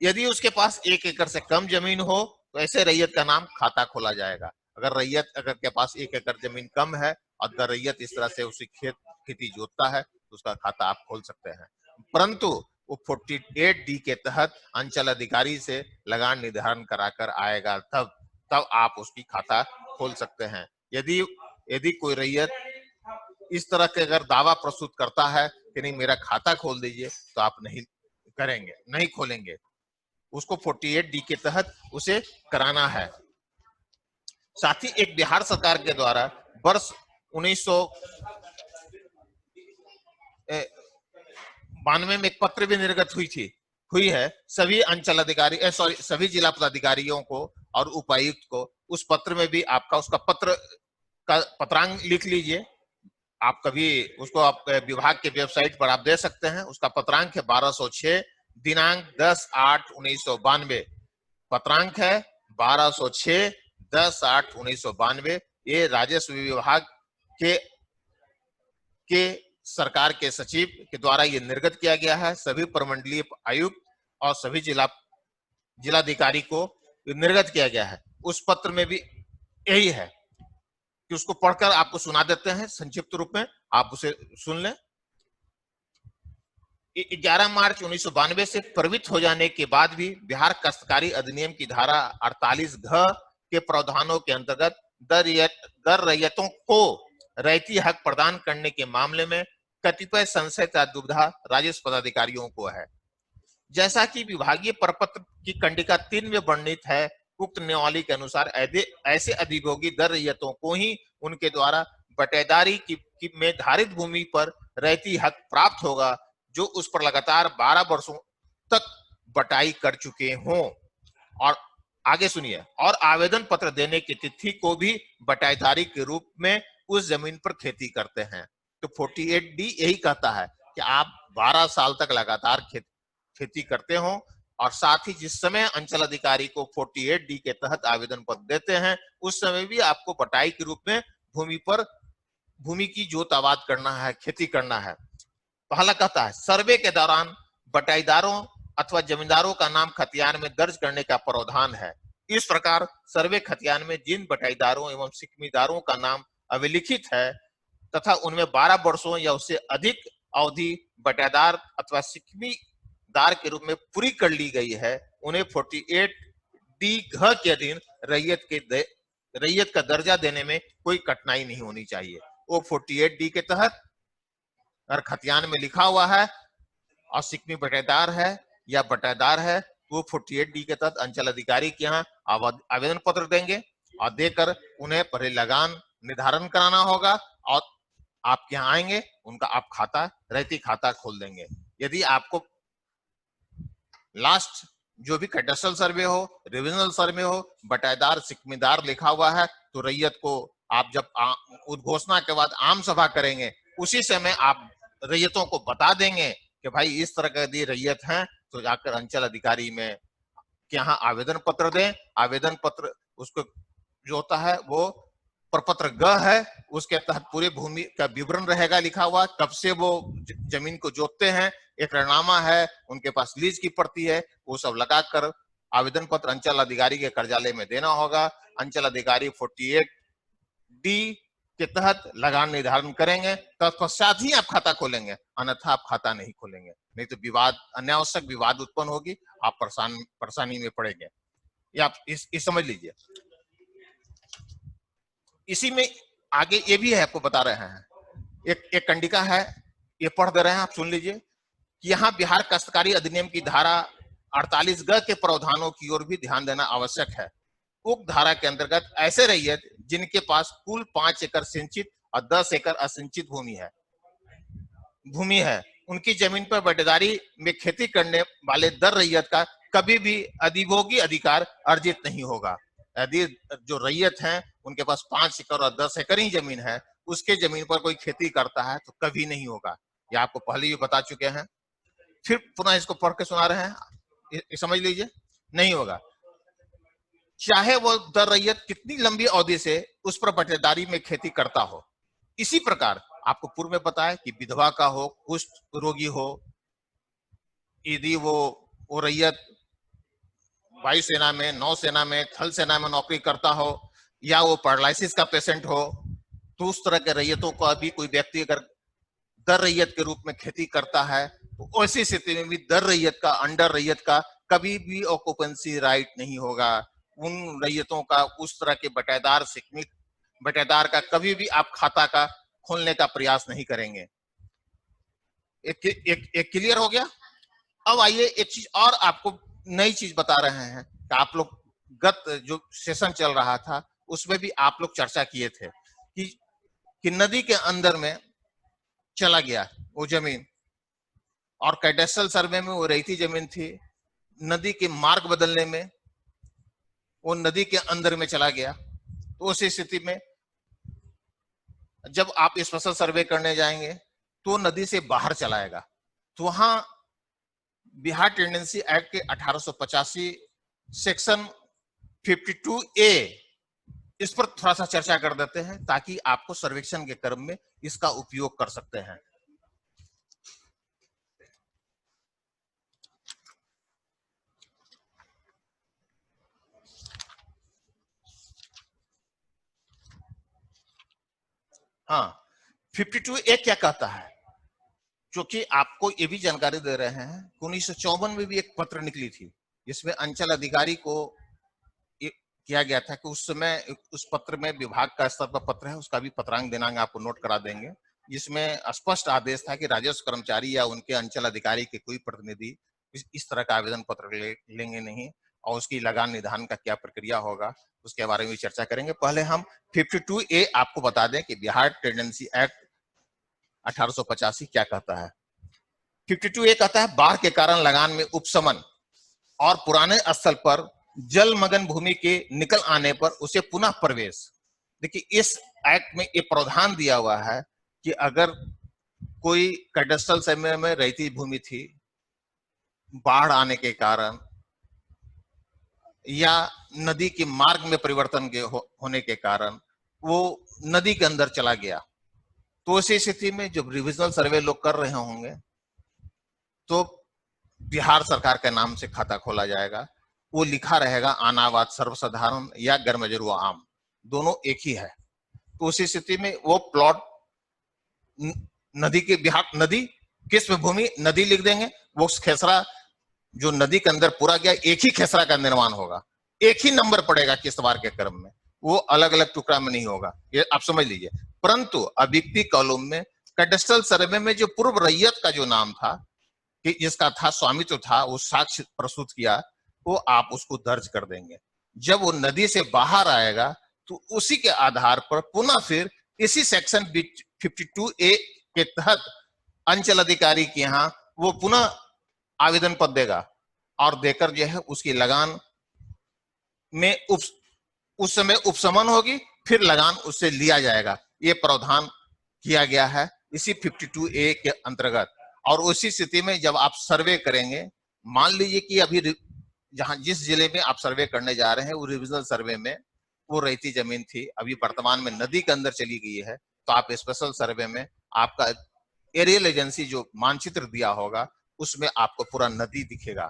यदि उसके पास 1 एकड़ से कम जमीन हो तो ऐसे रैयत का नाम खाता खोला जाएगा। अगर रैयत अगर के पास 1 एकड़ जमीन कम है और रैयत इस तरह से उसी खेती जोतता है तो उसका खाता आप खोल सकते हैं, परंतु वो 48D के तहत अंचल अधिकारी से लगान निर्धारण कराकर आएगा, तब आप उसकी खाता खोल सकते हैं। यदि कोई रैयत इस तरह के अगर दावा प्रस्तुत करता है कि नहीं मेरा खाता खोल दीजिए, तो आप नहीं करेंगे, नहीं खोलेंगे, उसको 48D के तहत उसे कराना है। साथ ही एक बिहार सरकार के द्वारा वर्ष 1992 में एक पत्र भी निर्गत हुई है सभी अंचल अधिकारी सभी जिला पदाधिकारियों को और उपायुक्त को। उस पत्र में भी आपका उसका पत्र का पत्रांक लिख लीजिए, आप कभी उसको आप विभाग के वेबसाइट पर आप दे सकते हैं। उसका पत्रांक है 1206, दिनांक 10/8/1992, पत्रांक है 1206 10/8/1992। ये राजस्व विभाग के सरकार के सचिव के द्वारा ये निर्गत किया गया है। सभी प्रमंडलीय आयुक्त और सभी जिलाधिकारी को निर्गत किया गया है। उस पत्र में भी यही है कि उसको पढ़कर आपको सुना देते हैं संक्षिप्त रूप में, आप उसे सुन लें। 11 मार्च 1992 से प्रवृत्त हो जाने के बाद भी बिहार काश्तकारी अधिनियम की धारा 48 घ के प्रावधानों के अंतर्गत दर रैयतों को रैयती हक प्रदान करने के मामले में कतिपय संशय तथा दुविधा राजस्व पदाधिकारियों को है। जैसा कि विभागीय प्रपत्र की कंडिका 3 में वर्णित है, उक्त नियमावली के अनुसार ऐसे अधिभोगी दर रैयतों को ही उनके द्वारा बटेदारी में धारित भूमि पर रैयती हक प्राप्त होगा जो उस पर लगातार 12 वर्षों तक बटाई कर चुके हों। और आगे सुनिए, और आवेदन पत्र देने की तिथि को भी बटाईदारी के रूप में उस जमीन पर खेती करते हैं। तो 48D यही कहता है कि आप 12 साल तक लगातार खेती करते हो, और साथ ही जिस समय अंचल अधिकारी को 48D के तहत आवेदन पत्र देते हैं उस समय भी आपको बटाई के रूप में भूमि की जोत आबाद करना है, खेती करना है। पहला कहता है सर्वे के दौरान बटाईदारों अथवा जमींदारों का नाम खतियान में दर्ज करने का प्रावधान है। इस प्रकार सर्वे खतियान में जिन बटाईदारों एवं सिकमीदारों का नाम अभिलिखित है तथा उनमें 12 वर्षों या उससे अधिक अवधि बटाईदार अथवा सिकमीदार के रूप में पूरी कर ली गई है, उन्हें 48D घ के अधीन रैयत का दर्जा देने में कोई कठिनाई नहीं होनी चाहिए। वो 48D के तहत अगर खतियान में लिखा हुआ है और सिकमी बटाईदार है या बटाईदार है, वो 48D के तहत अंचल अधिकारी के यहाँ आवेदन पत्र देंगे और देकर उन्हें पहले लगान निर्धारण कराना होगा और आपके यहाँ आएंगे, उनका आप रैयती खाता खोल देंगे। यदि आपको लास्ट जो भी कैडेस्ट्रल सर्वे हो, रिविजनल सर्वे हो, बटाईदार सिकमीदार लिखा हुआ है, तो रैयत को आप जब उद्घोषणा के बाद आम सभा करेंगे उसी समय आप रैयतों को बता देंगे कि भाई इस तरह का यदि रैयत है तो जाकर अंचल अधिकारी में के यहाँ आवेदन पत्र दें। आवेदन पत्र उसको जो होता है वो प्रपत्र ग है, उसके तहत पूरे भूमि का विवरण रहेगा लिखा हुआ, कब से वो जमीन को जोतते हैं, एक रहनामा है, उनके पास लीज की प्रति है, वो सब लगाकर आवेदन पत्र अंचल अधिकारी के कार्यालय में देना होगा। अंचल अधिकारी 48D के तहत लगान निर्धारण करेंगे, तत्पश्चात ही आप खाता खोलेंगे, अन्यथा आप खाता नहीं खोलेंगे, नहीं तो अनावश्यक विवाद उत्पन्न होगी, आप परेशानी में पड़ेंगे। ये आप इस समझ लीजिए। इसी में आगे ये भी है, आपको बता रहे हैं, एक कंडिका है, ये पढ़ दे रहे हैं, आप सुन लीजिए कि यहाँ बिहार काश्तकारी अधिनियम की धारा 48 ग के प्रावधानों की ओर भी ध्यान देना आवश्यक है। उक्त धारा के अंतर्गत ऐसे रैयत जिनके पास कुल 5 एकड़ सिंचित और 10 एकड़ असिंचित भूमि है, उनकी जमीन पर बटेदारी में खेती करने वाले दर रैयत का कभी भी अधिभोगी अधिकार अर्जित नहीं होगा। यदि जो रैयत हैं उनके पास 5 एकड़ और 10 एकड़ ही जमीन है, उसके जमीन पर कोई खेती करता है तो कभी नहीं होगा। ये आपको पहले ही बता चुके हैं, फिर पुनः इसको पढ़ के सुना रहे हैं, समझ लीजिए, नहीं होगा। चाहे वो दर रैयत कितनी लंबी अवधि से उस पर बटेदारी में खेती करता हो। इसी प्रकार आपको पूर्व में पता है कि विधवा का हो, कुष्ठ रोगी हो, यदि वो रैयत वायुसेना में, नौसेना में, थल सेना में नौकरी करता हो, या वो पैरालिसिस का पेशेंट हो, तो उस तरह के रैयतों को अभी कोई व्यक्ति अगर दर रैयत के रूप में खेती करता है तो ऐसी स्थिति में भी दर रैयत का, अंडर रैयत का कभी भी ऑक्यूपेंसी राइट नहीं होगा। उन रैयतों का, उस तरह के बटेदार का कभी भी आप खाता का खोलने का प्रयास नहीं करेंगे। एक क्लियर हो गया। अब आइए एक चीज और आपको नई चीज बता रहे हैं कि आप लोग गत जो सेशन चल रहा था उसमें भी आप लोग चर्चा किए थे कि नदी के अंदर में चला गया वो जमीन, और कैडेस्ट्रल सर्वे में वो रेती जमीन थी, नदी के मार्ग बदलने में वो नदी के अंदर में चला गया। तो उस स्थिति में जब आप स्पेशल सर्वे करने जाएंगे तो नदी से बाहर चलाएगा, तो वहां बिहार टेंडेंसी एक्ट के 1885 सेक्शन 52A इस पर थोड़ा सा चर्चा कर देते हैं ताकि आपको सर्वेक्षण के क्रम में इसका उपयोग कर सकते हैं। हाँ, 52A क्या कहता है, क्योंकि आपको ये भी जानकारी दे रहे हैं 1954 में भी एक पत्र निकली थी जिसमें अंचल अधिकारी को किया गया था कि उस समय उस पत्र में विभाग का स्तर पर पत्र है, उसका भी पत्रांक दिनांक आपको नोट करा देंगे, जिसमें स्पष्ट आदेश था कि राजस्व कर्मचारी या उनके अंचल अधिकारी के कोई प्रतिनिधि इस तरह का आवेदन पत्र लेंगे नहीं, और उसकी लगान निधान का क्या प्रक्रिया होगा उसके बारे में चर्चा करेंगे। पहले हम 52A आपको बता दें कि बिहार टेंडेंसी एक्ट 1885 क्या कहता है। 52A कहता है बाढ़ के कारण लगान में उपशमन और पुराने स्थल पर जलमग्न भूमि के निकल आने पर उसे पुनः प्रवेश देखिए इस एक्ट में ये प्रावधान दिया हुआ है कि अगर कोई कैडस्ट्रल समय में रहती भूमि थी, बाढ़ आने के कारण या नदी के मार्ग में परिवर्तन के होने के कारण वो नदी के अंदर चला गया, तो ऐसी स्थिति में जब रिविजनल सर्वे लोग कर रहे होंगे तो बिहार सरकार के नाम से खाता खोला जाएगा। वो लिखा रहेगा अनावाद सर्वसाधारण या गर्मजरुआ आम, दोनों एक ही है। तो उसी स्थिति में वो प्लॉट नदी के बिहार नदी किस्म भूमि नदी लिख देंगे, वो खेसरा जो नदी के अंदर पूरा गया एक ही खेसरा का निर्माण होगा, एक ही नंबर पड़ेगा किस्तवार के क्रम में, वो अलग अलग टुकड़ा में नहीं होगा, ये आप समझ लीजिए। परंतु अभिव्यक्ति कॉलम में कैडस्ट्रल सर्वे में जो पूर्व रैयत का जो नाम था कि जिसका था स्वामित्व था, वो साक्ष्य प्रस्तुत किया, वो आप उसको दर्ज कर देंगे। जब वो नदी से बाहर आएगा तो उसी के आधार पर पुनः फिर इसी सेक्शन 52A के तहत अंचल अधिकारी के यहाँ वो पुनः आवेदन पत्र देगा और देकर जो है उसकी लगान में उस समय उपशमन होगी, फिर लगान उससे लिया जाएगा। ये प्रावधान किया गया है इसी 52A के अंतर्गत। और उसी स्थिति में जब आप सर्वे करेंगे, मान लीजिए कि अभी जहां जिस जिले में आप सर्वे करने जा रहे हैं वो रिविजनल सर्वे में वो रहती जमीन थी, अभी वर्तमान में नदी के अंदर चली गई है, तो आप स्पेशल सर्वे में आपका एरियल एजेंसी जो मानचित्र दिया होगा उसमें आपको पूरा नदी दिखेगा।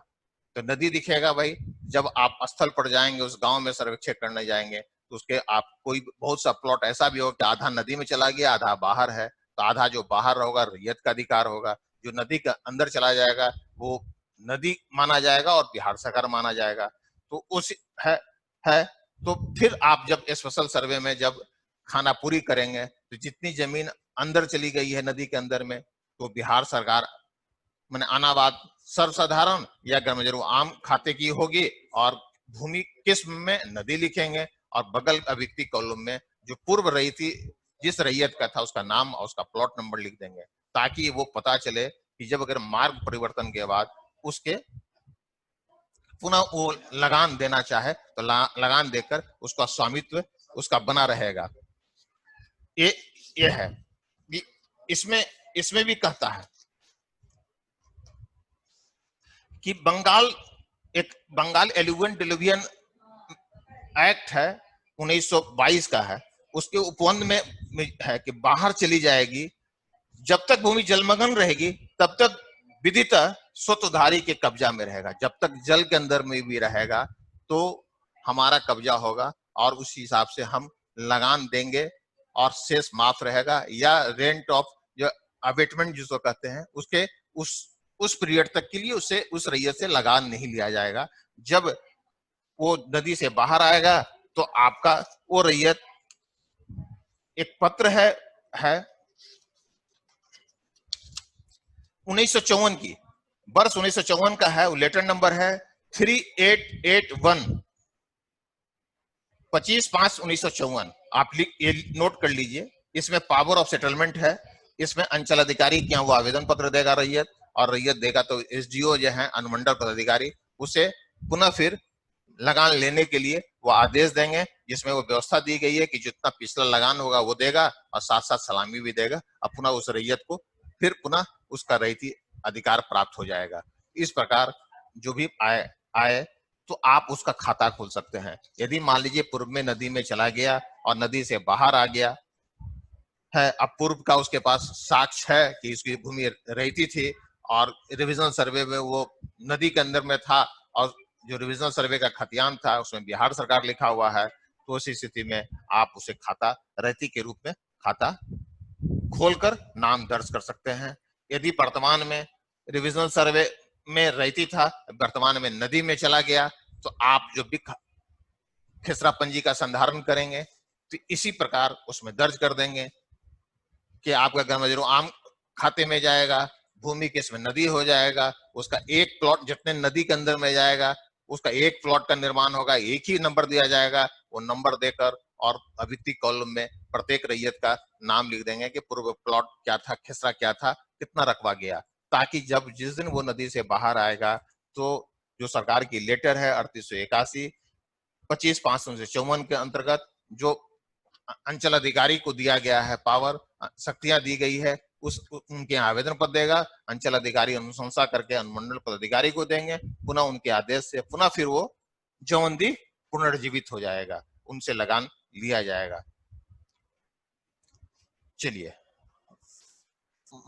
तो नदी दिखेगा भाई, जब आप स्थल पर जाएंगे उस गांव में सर्वेक्षण करने जाएंगे तो उसके आप कोई बहुत सा प्लॉट ऐसा भी होगा कि आधा नदी में चला गया आधा बाहर है, तो आधा जो बाहर होगा रैयत का अधिकार होगा, जो नदी के अंदर चला जाएगा वो नदी माना जाएगा और बिहार सरकार माना जाएगा। तो उस है तो फिर आप जब स्पेशल सर्वे में जब खाना पूरी करेंगे तो जितनी जमीन अंदर चली गई है नदी के अंदर में तो बिहार सरकार मैंने अनावाद सर्वसाधारण या गर्मजरुआ आम खाते की होगी और भूमि किस्म में नदी लिखेंगे और बगल अभिव्यक्ति कॉलम में जो पूर्व रैयती जिस रैयत का था उसका नाम और उसका प्लॉट नंबर लिख देंगे, ताकि वो पता चले कि जब अगर मार्ग परिवर्तन के बाद उसके पुनः वो लगान देना चाहे तो लगान देकर उसका स्वामित्व उसका बना रहेगा। ये है। इसमें भी कहता है कि बंगाल एलुवियन डिलुवियन एक्ट है 1922 का है, उसके उपबंध में है कि बाहर चली जाएगी, जब तक भूमि जलमग्न रहेगी तब तक विधितः स्वतःधारी के कब्जा में रहेगा, जब तक जल के अंदर में भी रहेगा तो हमारा कब्जा होगा और उस हिसाब से हम लगान देंगे और शेष माफ रहेगा, या रेंट ऑफ जो अबेटमेंट जिसको कहते हैं उसके उस पीरियड तक के लिए उससे उस रैयत से लगान नहीं लिया जाएगा। जब वो नदी से बाहर आएगा तो आपका वो रैयत एक पत्र है 1954 की, वर्ष 1954 का है, वो लेटर नंबर है 3881 25/5/1954। आप ये नोट कर लीजिए। इसमें पावर ऑफ सेटलमेंट है, इसमें अंचल अधिकारी क्या वो आवेदन पत्र देगा रैयत, और रैयत देगा तो एसडीओ जो है अनुमंडल पदाधिकारी उसे पुनः फिर लगान लेने के लिए वो आदेश देंगे, जिसमें वो व्यवस्था दी गई है कि जितना पिछला लगान होगा वो देगा और साथ साथ सलामी भी देगा, और पुनः उस रैयत को फिर पुनः उसका रैयती अधिकार प्राप्त हो जाएगा। इस प्रकार जो भी आए तो आप उसका खाता खोल सकते हैं। यदि मान लीजिए पूर्व में नदी में चला गया और नदी से बाहर आ गया है, अब पूर्व का उसके पास साक्ष्य है कि इसकी भूमि रहती थी और रिविजनल सर्वे में वो नदी के अंदर में था और जो रिविजनल सर्वे का खतियान था उसमें बिहार सरकार लिखा हुआ है, तो उसी स्थिति में आप उसे खाता रहती के रूप में खाता खोलकर नाम दर्ज कर सकते हैं। यदि वर्तमान में रिविजनल सर्वे में रहती था, वर्तमान में नदी में चला गया, तो आप जो भी खेसरा पंजी का संधारण करेंगे तो इसी प्रकार उसमें दर्ज कर देंगे कि आपका गर्मजरुआ आम खाते में जाएगा, भूमि किस्म नदी हो जाएगा, उसका एक प्लॉट जितने नदी के अंदर में जाएगा उसका एक प्लॉट का निर्माण होगा, एक ही नंबर दिया जाएगा, वो नंबर देकर और अभिव्यक्ति कॉलम में प्रत्येक रैयत का नाम लिख देंगे कि पूर्व प्लॉट क्या था, खेसरा क्या था, कितना रकबा गया, ताकि जब जिस दिन वो नदी से बाहर आएगा तो जो सरकार की लेटर है 3881 25/5/1954 के अंतर्गत जो अंचल अधिकारी को दिया गया है पावर, शक्तियां दी गई है, उनके आवेदन पर देगा, अंचल अधिकारी अनुशंसा करके अनुमंडल पदाधिकारी को देंगे, पुनः उनके आदेश से पुनः फिर वो जौंदी पुनर्जीवित हो जाएगा, उनसे लगान लिया जाएगा। चलिए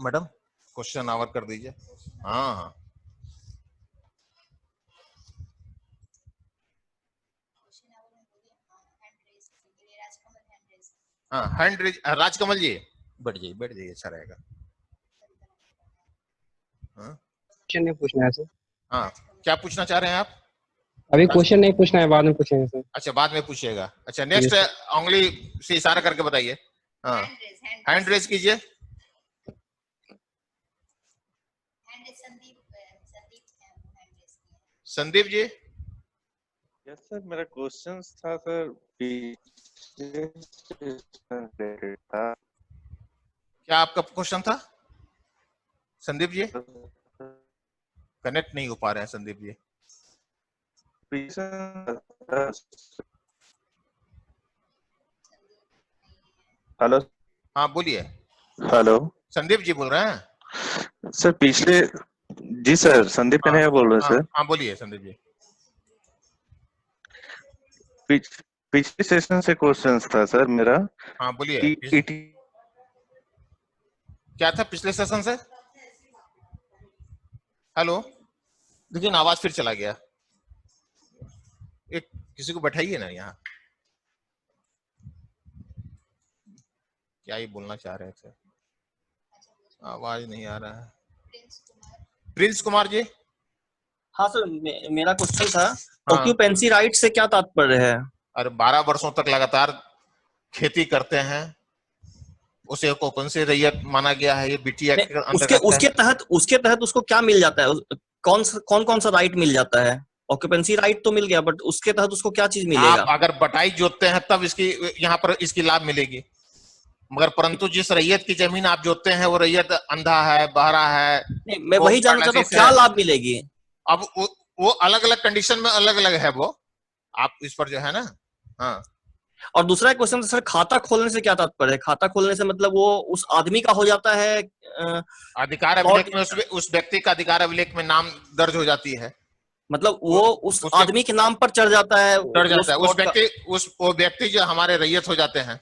मैडम क्वेश्चन आवर कर दीजिए। हाँ हाँ हैंड रेज, राजकमल जी बैठ जाइए अच्छा रहेगा। क्वेश्चन नहीं पूछना है सर। हाँ क्या पूछना चाह रहे हैं आप? अभी क्वेश्चन नहीं पूछना है, बाद में पूछेंगे सर। अच्छा बाद में पूछिएगा। अच्छा नेक्स्ट उंगली से इशारा करके बताइए। हाँ हैंड रेज कीजिए। संदीप जी। यस सर, मेरा क्वेश्चन था सर, था। क्या आपका क्वेश्चन था संदीप जी? कनेक्ट नहीं हो पा रहे हैं संदीप जी। हेलो। हाँ बोलिए। हेलो संदीप जी बोल रहे हैं सर। पिछले जी सर, संदीप कन्हैया बोल रहे हैं सर। हाँ बोलिए संदीप जी। पिछले सेशन से क्वेश्चन था सर मेरा। हाँ बोलिए। क्या था पिछले सेशन से? हेलो, लेकिन आवाज फिर चला गया। एक किसी को बैठाइए ना यहाँ। क्या ही बोलना चाह रहे थे, आवाज नहीं आ रहा है। प्रिंस कुमार जी। हाँ सर, मेरा क्वेश्चन था ऑक्यूपेंसी राइट से क्या तात्पर्य है? और 12 वर्षों तक लगातार खेती करते हैं, उसे ऑक्यूपेंसी रैयत माना गया है। ये बीटी एक्ट के अंतर्गत उसके तहत उसको क्या मिल जाता है? कौन सा राइट मिल जाता है? ऑक्यूपेंसी राइट तो मिल गया, बट उसके तहत उसको क्या चीज मिलेगा? आप अगर बटाई जोतते हैं तब इसकी यहाँ पर इसकी लाभ मिलेगी, मगर परंतु जिस रैयत की जमीन आप जोतते हैं वो रैयत अंधा है, बहरा है। नहीं, मैं वही जानना चाहता हूँ क्या लाभ मिलेगी। अब वो अलग अलग कंडीशन में अलग अलग है, वो आप इस पर जो है ना। हाँ और दूसरा क्वेश्चन सर, खाता खोलने से क्या तात्पर्य है? खाता खोलने से मतलब वो उस आदमी का हो जाता है? अधिकार अभिलेख में उस व्यक्ति का अधिकार अभिलेख में नाम दर्ज हो जाती है, मतलब वो उस आदमी के नाम पर चढ़ जाता है। वो व्यक्ति जो हमारे रैयत हो जाते हैं।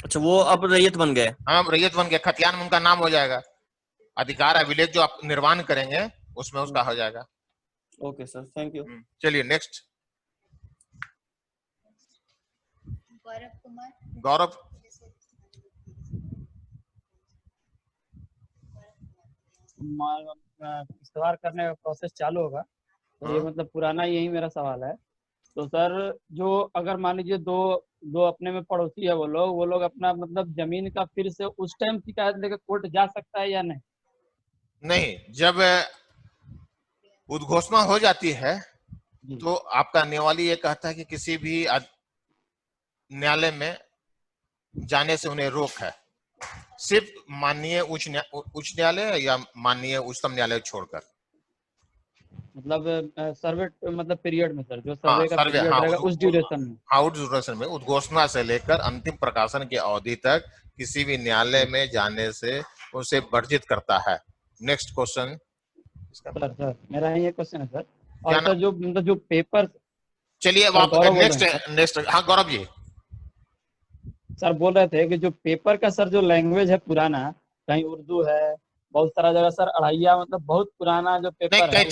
अच्छा, वो अब रैयत बन गए। हाँ रैयत बन गए, खतियान में उनका नाम हो जाएगा। अधिकार अभिलेख जो आप निर्माण करेंगे उसमें उसका हो जाएगा। Okay sir, thank you. चलिए नेक्स्ट। गौरव कुमार। गौरव। सवाल करने का प्रोसेस चालू होगा तो ये मतलब पुराना यही मेरा सवाल है। तो सर जो अगर मान लीजिए दो अपने में पड़ोसी है, वो लोग अपना मतलब जमीन का फिर से उस टाइम शिकायत लेकर कोर्ट जा सकता है या नहीं? नहीं, जब उद्घोषणा हो जाती है तो आपका नियमावली ये कहता है कि किसी भी न्यायालय में जाने से उन्हें रोक है, सिर्फ माननीय उच्च न्यायालय या माननीय उच्चतम न्यायालय छोड़कर। मतलब सर्वे मतलब पीरियड में सर, जो सर्वे का पीरियड रहेगा उस ड्यूरेशन में। हाँ उस ड्यूरेशन में, उद्घोषणा से लेकर अंतिम प्रकाशन की अवधि तक किसी भी न्यायालय में जाने से उसे वर्जित करता है। Next question. सर मेरा ये क्वेश्चन है सर। और सर जो मतलब जो पेपर, चलिए आप नेक्स्ट। हाँ गौरव जी। सर बोल रहे थे कि जो पेपर का सर जो लैंग्वेज है पुराना, कहीं उर्दू है, बहुत सारा जगह सर अढ़ैया, मतलब बहुत पुराना जो पेपर है।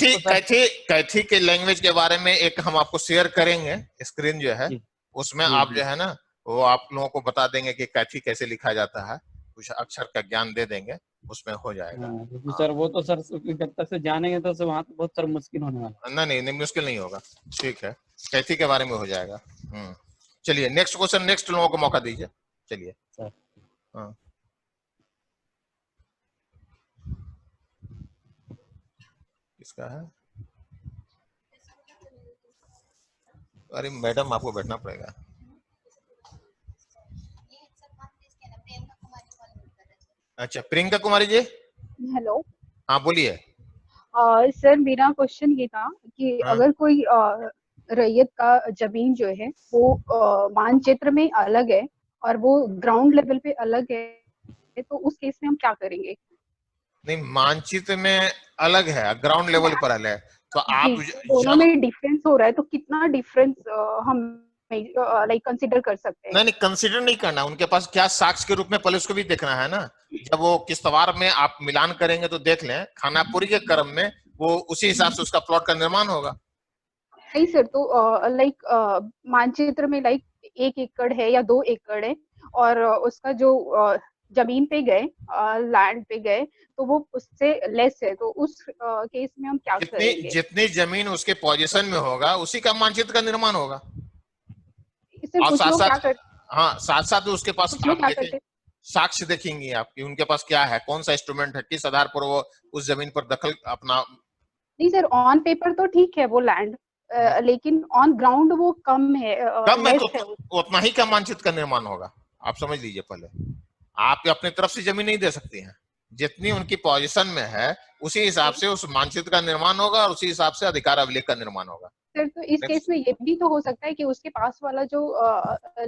कैथी के लैंग्वेज के बारे में एक हम आपको शेयर करेंगे, स्क्रीन जो है उसमें आप जो है ना वो आप लोगों को बता देंगे कि कैथी कैसे लिखा जाता है, कुछ अक्षर का ज्ञान दे देंगे, उसमें हो जाएगा। हाँ। सर वो तो सर जब तक से जानेंगे तो वहाँ तो बहुत सर मुश्किल होने वाला। नहीं मुश्किल नहीं होगा, ठीक है, कैथी के बारे में हो जाएगा। चलिए नेक्स्ट क्वेश्चन, नेक्स्ट लोगों को मौका दीजिए। चलिए सर। हाँ किसका है? अरे मैडम आपको बैठना पड़ेगा। अच्छा प्रियंका कुमारी जी। हेलो। हाँ बोलिए। सर मेरा क्वेश्चन ये था कि अगर कोई रैयत का जमीन जो है वो मानचित्र में अलग है और वो ग्राउंड लेवल पे अलग है, तो उस केस में हम क्या करेंगे? नहीं, मानचित्र में अलग है, ग्राउंड लेवल पर अलग है, तो आप जी, दोनों जब में डिफरेंस हो रहा है, तो कितना डिफरेंस हम लाइक कंसीडर कर सकते हैं? नहीं कंसिडर नहीं करना, उनके पास क्या साक्ष्य के रूप में पहले उसको भी देखना है ना। जब वो किस्तवार में आप मिलान करेंगे तो देख लें, खानापुरी के क्रम में वो उसी हिसाब से उसका प्लॉट का निर्माण होगा। नहीं सर, तो लाइक मानचित्र में लाइक 1 एकड़ है या 2 एकड़ है, और उसका जो जमीन पे गए, लैंड पे गए, तो वो उससे लेस है, तो उस केस में हम क्या जितनी करेंगे? जितनी जमीन उसके पोजीशन में होगा उसी का मानचित्र का निर्माण होगा। इससे और कुछ साथ लोग क्या साथ, कर हाँ साथ साथ उसके पास कुछ लोग आप क्या देखें, करते हैं? साक्ष्य देखेंगे आपकी, उनके पास क्या है, कौन सा इंस्ट्रूमेंट है, किस आधार पर वो उस जमीन पर दखल अपना। नहीं सर, ऑन पेपर तो ठीक है वो लैंड, लेकिन ऑन ग्राउंड वो कम है, कम है लेस तो है। उतना ही का मानचित्र का निर्माण होगा। आप समझ लीजिए, पहले आप अपनी तरफ से जमीन नहीं दे सकती हैं, जितनी उनकी पोजीशन में है उसी हिसाब से उस मानचित्र का निर्माण होगा और उसी हिसाब से अधिकार अभिलेख का निर्माण होगा। सर, तो इस केस में ये भी तो हो सकता है कि उसके पास वाला जो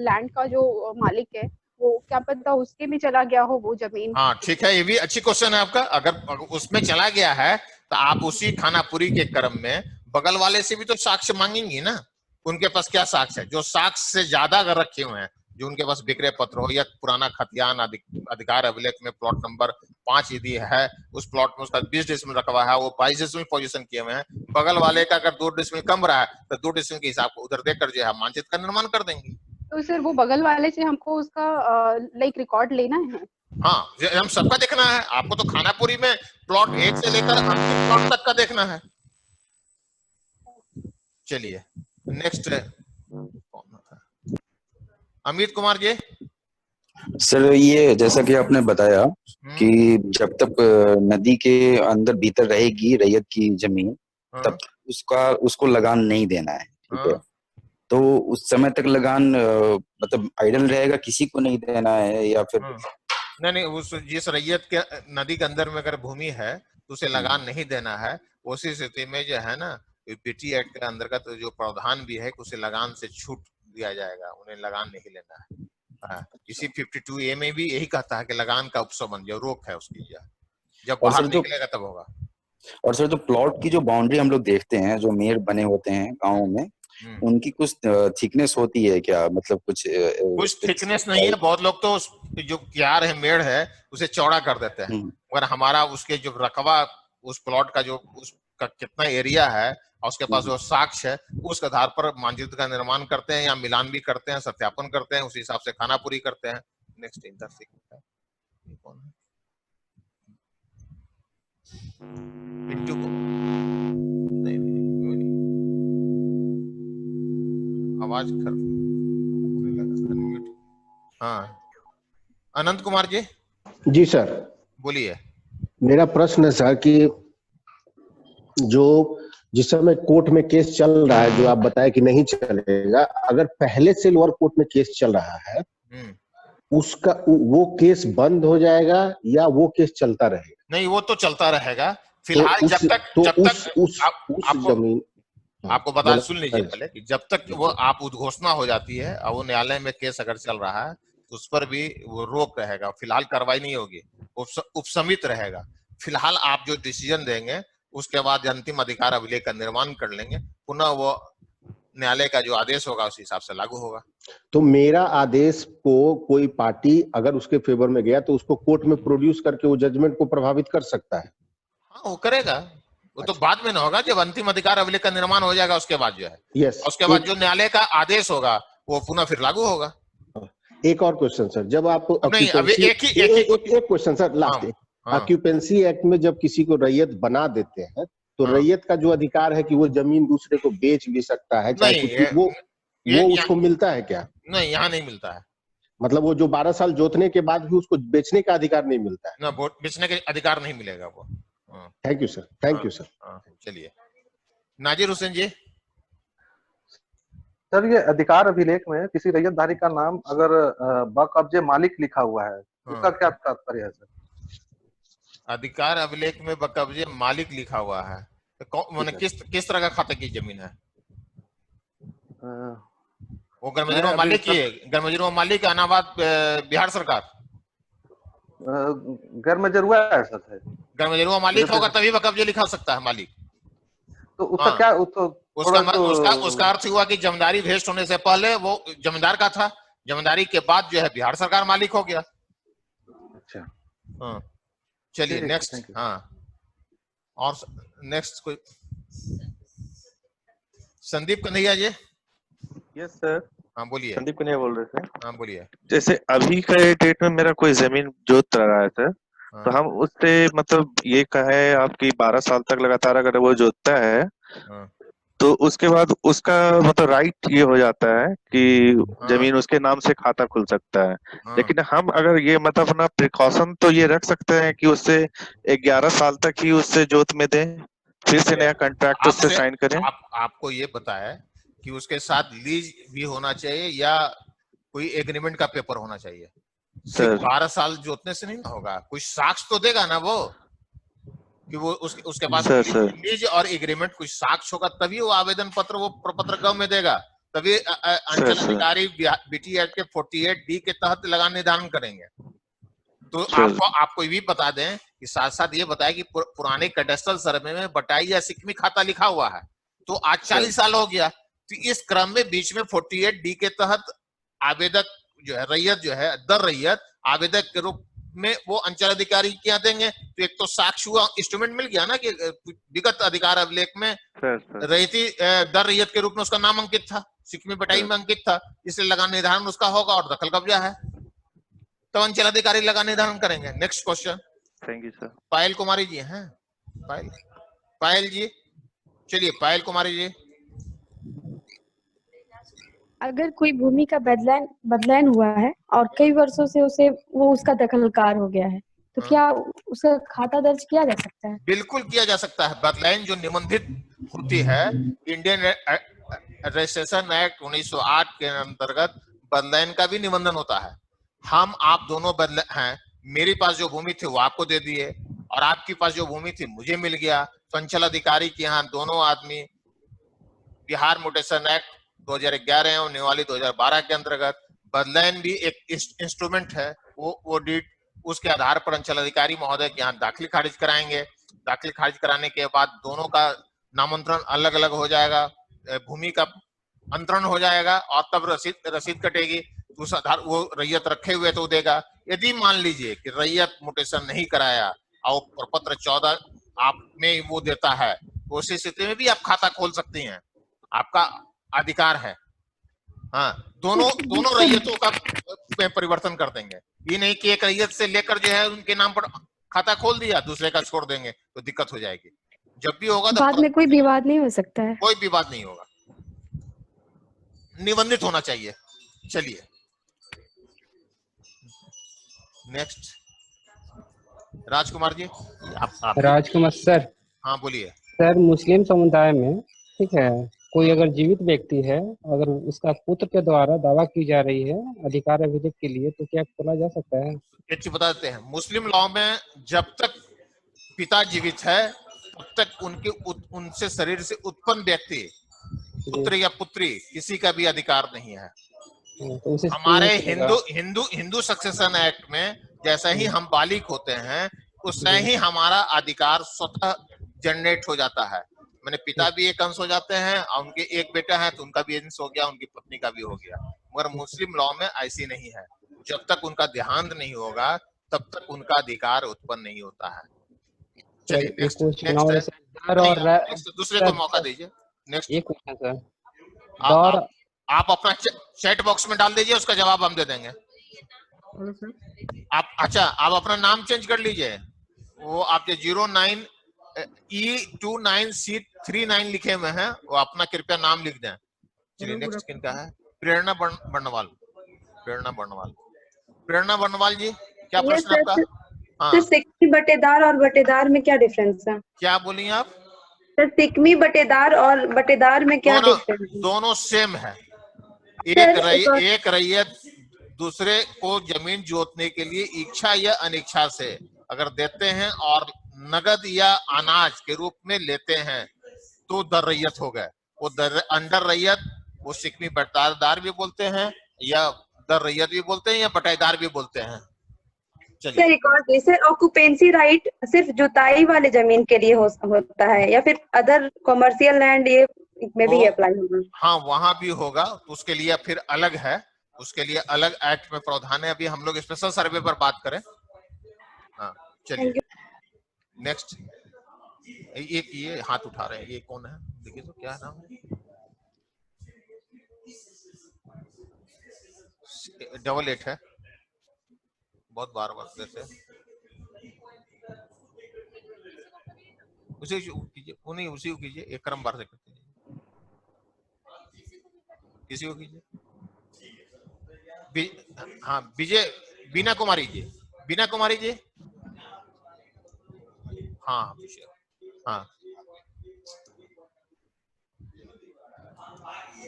लैंड का जो मालिक है, वो क्या पता उसके में चला गया हो वो जमीन। हाँ ठीक है, ये भी अच्छी क्वेश्चन है आपका। अगर उसमें चला गया है तो आप उसी खानापुरी के क्रम में बगल वाले से भी तो साक्ष्य मांगेंगी ना। उनके पास क्या साक्ष्य है, जो साक्ष्य से ज्यादा अगर रखे हुए हैं, जो उनके पास विक्रय पत्र हो या पुराना खतियान अधिकार अभिलेख में प्लॉट नंबर 5 यदि है, उस प्लॉट में उसका 20 डिसमिल रकबा है, वो 22 डिसमिल पोजीशन किए हुए हैं, बगल वाले का अगर 2 डिसमिल कम रहा है तो 2 डिसमिल के हिसाब को उधर देकर जो है मानचित्र का निर्माण कर देंगे। तो सर वो बगल वाले से हमको उसका लाइक रिकॉर्ड लेना है? हाँ, हम सबका देखना है, आपको तो खानापुरी में प्लॉट 1 से लेकर अंतिम प्लॉट तक का देखना है। चलिए नेक्स्ट, अमित कुमार जी। सर ये जैसा कि आपने बताया कि जब तक नदी के अंदर भीतर रहेगी रैयत की जमीन, तब तक उसको लगान नहीं देना है, ठीक है। तो उस समय तक लगान मतलब आइडल रहेगा, किसी को नहीं देना है, या फिर नहीं, उस जिस रैयत के नदी के अंदर में अगर भूमि है तो उसे लगान नहीं देना है। उसी स्थिति में जो है ना, पीटी एक्ट के अंतर्गत जो प्रावधान भी है कि उसे लगान से छूट दिया जाएगा, उन्हें लगान नहीं लेना है। इसी 52A में भी यही कहता है कि लगान का उपशमन जो रोक है उसकी जब बाहर निकलेगा तब होगा। और सर जो प्लॉट की जो बाउंड्री हम लोग देखते हैं, जो मेड़ बने होते हैं गाँव में, उनकी कुछ थिकनेस होती है क्या, मतलब कुछ थिकनेस नहीं है। बहुत लोग तो जो क्यार है, मेड़ है, उसे चौड़ा कर देते हैं, मगर हमारा उसके जो रकबा, उस प्लॉट का जो उसका कितना एरिया है और उसके पास जो साक्ष्य है, उसके आधार पर मानचित्र का निर्माण करते हैं या मिलान भी करते हैं, सत्यापन करते हैं, उसी हिसाब से खानापुरी करते हैं। नेक्स्ट इंटरसिक कौन है? पिंटू को नहीं, आवाज कर। हाँ, अनंत कुमार जी। जी सर, बोलिए। मेरा प्रश्न है सर कि जो जिस समय कोर्ट में केस चल रहा है, जो आप बताए कि नहीं चलेगा, अगर पहले से लोअर कोर्ट में केस चल रहा है, उसका वो केस बंद हो जाएगा या वो केस चलता रहेगा? नहीं, वो तो चलता रहेगा फिलहाल, तो जब तक उस जमीन, आपको बता, सुन लीजिए पहले कि जब तक वो आप उद्घोषणा हो जाती है और वो न्यायालय में केस अगर चल रहा है तो उस पर भी वो रोक रहेगा। फिलहाल कार्रवाई नहीं होगी, उपसमित रहेगा। फिलहाल आप जो डिसीजन देंगे उसके बाद अंतिम अधिकार अभिलेख का निर्माण कर लेंगे, पुनः वो न्यायालय का जो आदेश होगा उस हिसाब से लागू होगा। तो मेरा आदेश को कोई पार्टी अगर उसके फेवर में गया तो उसको कोर्ट में प्रोड्यूस करके वो जजमेंट को प्रभावित कर सकता है? हाँ, वो करेगा। वो तो बाद में ना होगा, जब अंतिम अधिकार अभिलेख का निर्माण हो जाएगा उसके बाद जो है, यस, उसके बाद जो न्यायालय का आदेश होगा वो पुनः फिर लागू होगा। एक और क्वेश्चन सर, जब आप नहीं, अभी एक question sir, last. Occupancy act में जब किसी को रैयत बना देते हैं तो रैयत का जो अधिकार है कि वो जमीन दूसरे को बेच भी सकता है, चाहे कुछ भी, वो उसको मिलता है क्या? नहीं, यहाँ नहीं मिलता है। मतलब वो जो 12 साल जोतने के बाद भी उसको बेचने का अधिकार नहीं मिलता है? ना, बेचने के अधिकार नहीं मिलेगा वो। Thank you sir, thank you sir. चलिए, नाजिर हुसैन जी। सर ये अधिकार अभिलेख में किसी रैयतधारी का नाम अगर बकब्जे मालिक लिखा हुआ है, उसका क्या तात्पर्य है सर? अधिकार अभिलेख में बकब्जे मालिक लिखा हुआ है तो किस तरह का खाता की जमीन है? वो गैर मालिक की है, गैर मालिक अनाबाद बिहार सरकार गैर मजरूआ है सर है। गैर मालिक होगा तभी वह कब्जे लिखा सकता है मालिक। तो उसका हाँ, क्या उसका अर्थ हुआ कि जमींदारी भेस्ट होने से पहले वो जमींदार का था, जमींदारी के बाद जो है बिहार सरकार मालिक हो गया। अच्छा हाँ चलिए नेक्स्ट। हाँ और नेक्स्ट कोई? संदीप कन्हैया जी। Yes sir. हाँ बोलिए। संदीप कन्हैया बोल रहे थे। हाँ बोलिए। जैसे अभी के डेट में मेरा कोई जमीन जोत रहा है सर, तो हम उससे मतलब ये कहे आपकी 12 साल तक लगातार अगर वो जोतता है तो उसके बाद उसका मतलब राइट ये हो जाता है कि जमीन उसके नाम से खाता खुल सकता है। लेकिन हम अगर ये मतलब अपना प्रिकॉशन तो ये रख सकते हैं कि उससे 11 साल तक ही उससे जोत में दें, फिर से नया कॉन्ट्रैक्ट उससे साइन करें। आपको ये पता है कि उसके साथ लीज भी होना चाहिए या कोई एग्रीमेंट का पेपर होना चाहिए? सिर्फ 12 साल जोतने से नहीं होगा, कुछ साक्ष्य तो देगा ना वो कि वो उसके पास लीज और एग्रीमेंट कुछ साक्ष्य होगा, तभी वो आवेदन पत्र वो प्रपत्र गव में देगा, तभी अंचल अधिकारी बीटी एक्ट के 48D के तहत लगान निर्धारण करेंगे। तो आपको ये भी बता दें कि साथ साथ ये बताया कि पुराने कैडेस्ट्रल सर्वे में बटाई या सिकमी खाता लिखा हुआ है, तो आज 40 साल हो गया। तो इस क्रम में बीच में 48D के तहत आवेदक जो है रैयत जो है दर रैयत आवेदक के रूप में वो अंचल अधिकारी क्या देंगे, तो एक तो साक्ष्य हुआ, इंस्ट्रूमेंट मिल गया ना कि विगत अधिकार अभिलेख में रैयती दर रैयत के रूप में उसका नाम अंकित था, सिकमी बटाई में अंकित था, इसलिए लगान निर्धारण उसका होगा और दखल कब्जा है तो अंचल अधिकारी लगान निर्धारण करेंगे। Next question. Thank you sir. Payal Kumari ji हैं? पायल जी, चलिए पायल कुमारी जी। अगर कोई भूमि का बदलान हुआ है और कई वर्षों से वो उसका दखलकार हो गया है, तो क्या उसका खाता दर्ज किया जा सकता है? बिल्कुल किया जा सकता है। बदलान जो निबंधित होती है इंडियन रजिस्ट्रेशन एक्ट 1908 के अंतर्गत बदलान का भी निबंधन होता है। हम आप दोनों बदले हैं, मेरे पास जो भूमि थी वो आपको दे दिए और आपके पास जो भूमि थी मुझे मिल गया, तो अंचल अधिकारी के यहाँ दोनों आदमी बिहार म्यूटेशन एक्ट 2011 और निवाली 2012 के अंतर्गत बदलान भी एक इंस्ट्रूमेंट है, वो डीड उसके आधार पर अंचल अधिकारी महोदय के यहाँ दाखिल खारिज कराएंगे। दाखिल खारिज कराने के बाद दोनों का नामांतरण अलग अलग हो जाएगा, भूमि का अंतरण हो जाएगा और तब रसीद कटेगी। उस आधार वो रैयत रखे हुए तो देगा। यदि मान लीजिए कि रैयत म्यूटेशन नहीं कराया और प्रपत्र 14 आप में वो देता है, तो उस स्थिति में भी आप खाता खोल सकती हैं, आपका अधिकार है। हाँ, दोनों रैयतों का परिवर्तन कर देंगे। ये नहीं कि एक रैयत से लेकर जो है उनके नाम पर खाता खोल दिया, दूसरे का छोड़ देंगे तो दिक्कत हो जाएगी। जब भी होगा तो बाद में कोई विवाद नहीं हो सकता है? कोई विवाद नहीं होगा, निबंधित होना चाहिए। चलिए नेक्स्ट राजकुमार जी। आप राजकुमार सर। हाँ बोलिए सर। मुस्लिम समुदाय में ठीक है, कोई अगर जीवित व्यक्ति है, अगर उसका पुत्र के द्वारा दावा की जा रही है अधिकार अभिलेख के लिए, तो क्या खोला जा सकता है? एक चीज बता देते हैं, मुस्लिम लॉ में जब तक पिता जीवित है तब तक उनसे शरीर से उत्पन्न व्यक्ति पुत्र या पुत्री किसी का भी अधिकार नहीं है। तो हमारे हिंदू सक्सेशन एक्ट में जैसे ही हम बालिग होते हैं उससे ही हमारा अधिकार स्वतः जनरेट हो जाता है। मैंने पिता भी एक अंश हो जाते हैं और उनके एक बेटा है तो उनका भी अंश हो गया, उनकी पत्नी का भी हो गया। मगर मुस्लिम लॉ में ऐसी नहीं है, जब तक उनका देहांत नहीं होगा तब तक उनका अधिकार उत्पन्न नहीं होता है। चलिए नेक्स्ट दूसरे को मौका दीजिए। नेक्स्ट एक क्वेश्चन सर। आप अपना चैट बॉक्स में डाल दीजिए, उसका जवाब हम दे देंगे। आप अपना नाम चेंज कर लीजिए, वो आपके 09E29C39 लिखे हुए हैं, वो अपना कृपया नाम लिख दें। चलिए नेक्स्ट किनका है? प्रेरणा बर्णवाल। प्रेरणा बर्णवाल जी, क्या प्रश्न आपका? सर सिकमी बटेदार और बटेदार में क्या डिफरेंस है? क्या बोली आप? सर सिकमी बटेदार और बटेदार में क्या डिफरेंस है? दोनों सेम है। एक रैयत दूसरे को जमीन जोतने के लिए इच्छा या अनिच्छा से अगर देते हैं और नगद या अनाज के रूप में लेते हैं तो दर रैयत हो गए। वो अंडर रैयत वो सिकमी बटेदार भी बोलते हैं या दर रैयत भी बोलते हैं या बटेदार भी बोलते हैं। सर एक और चीज, सर ऑक्यूपेंसी राइट सिर्फ जुताई वाले जमीन के लिए होता है या फिर अदर कॉमर्शियल लैंड ये में भी अप्लाई होगा? हाँ वहां भी होगा, तो उसके लिए फिर अलग है, उसके लिए अलग एक्ट में प्रावधान है। अभी हम लोग स्पेशल सर्वे पर बात करें। हाँ चलिए नेक्स्ट। एक ये हाथ उठा रहे हैं, ये कौन है देखिए तो, क्या नाम है? 88 है, बहुत बार जैसे उसी कीजिए, नहीं उसी को कीजिए, एक क्रम बार से करते हैं, किसी को कीजिए। हाँ विजय, बीना कुमारी जी, बीना कुमारी जी। हाँ हाँ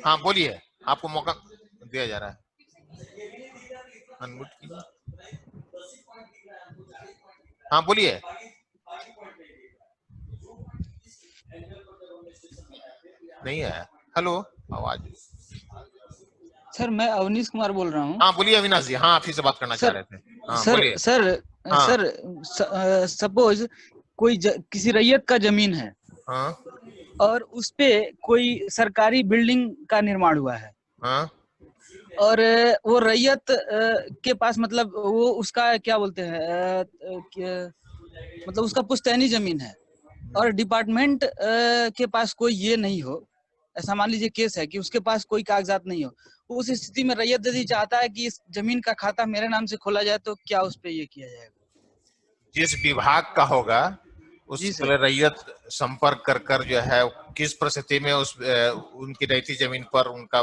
हाँ बोलिए, आपको मौका दिया जा रहा है, अनम्यूट कीजिए। हाँ बोलिए। नहीं है, हेलो आवाज। सर मैं अवनीश कुमार बोल रहा हूँ। हाँ बोलिए अविनाश जी, हाँ आप ही से बात करना चाह रहे थे। हाँ बोलिए। सर सपोज कोई किसी रैयत का जमीन है, हाँ और उस पे कोई सरकारी बिल्डिंग का निर्माण हुआ है, हाँ और वो रैयत के पास मतलब वो उसका क्या बोलते हैं मतलब उसका पुश्तैनी जमीन है, और डिपार्टमेंट के पास कोई ये नहीं हो, ऐसा मान लीजिए केस है कि उसके पास कोई कागजात नहीं हो, उस स्थिति में रैयत यदि चाहता है कि इस जमीन का खाता मेरे नाम से खोला जाए तो क्या उस पे ये किया जाएगा? जिस विभाग का होगा उस रैयत संपर्क कर जो है किस परिस्थिति में उस उनकी रहती जमीन पर उनका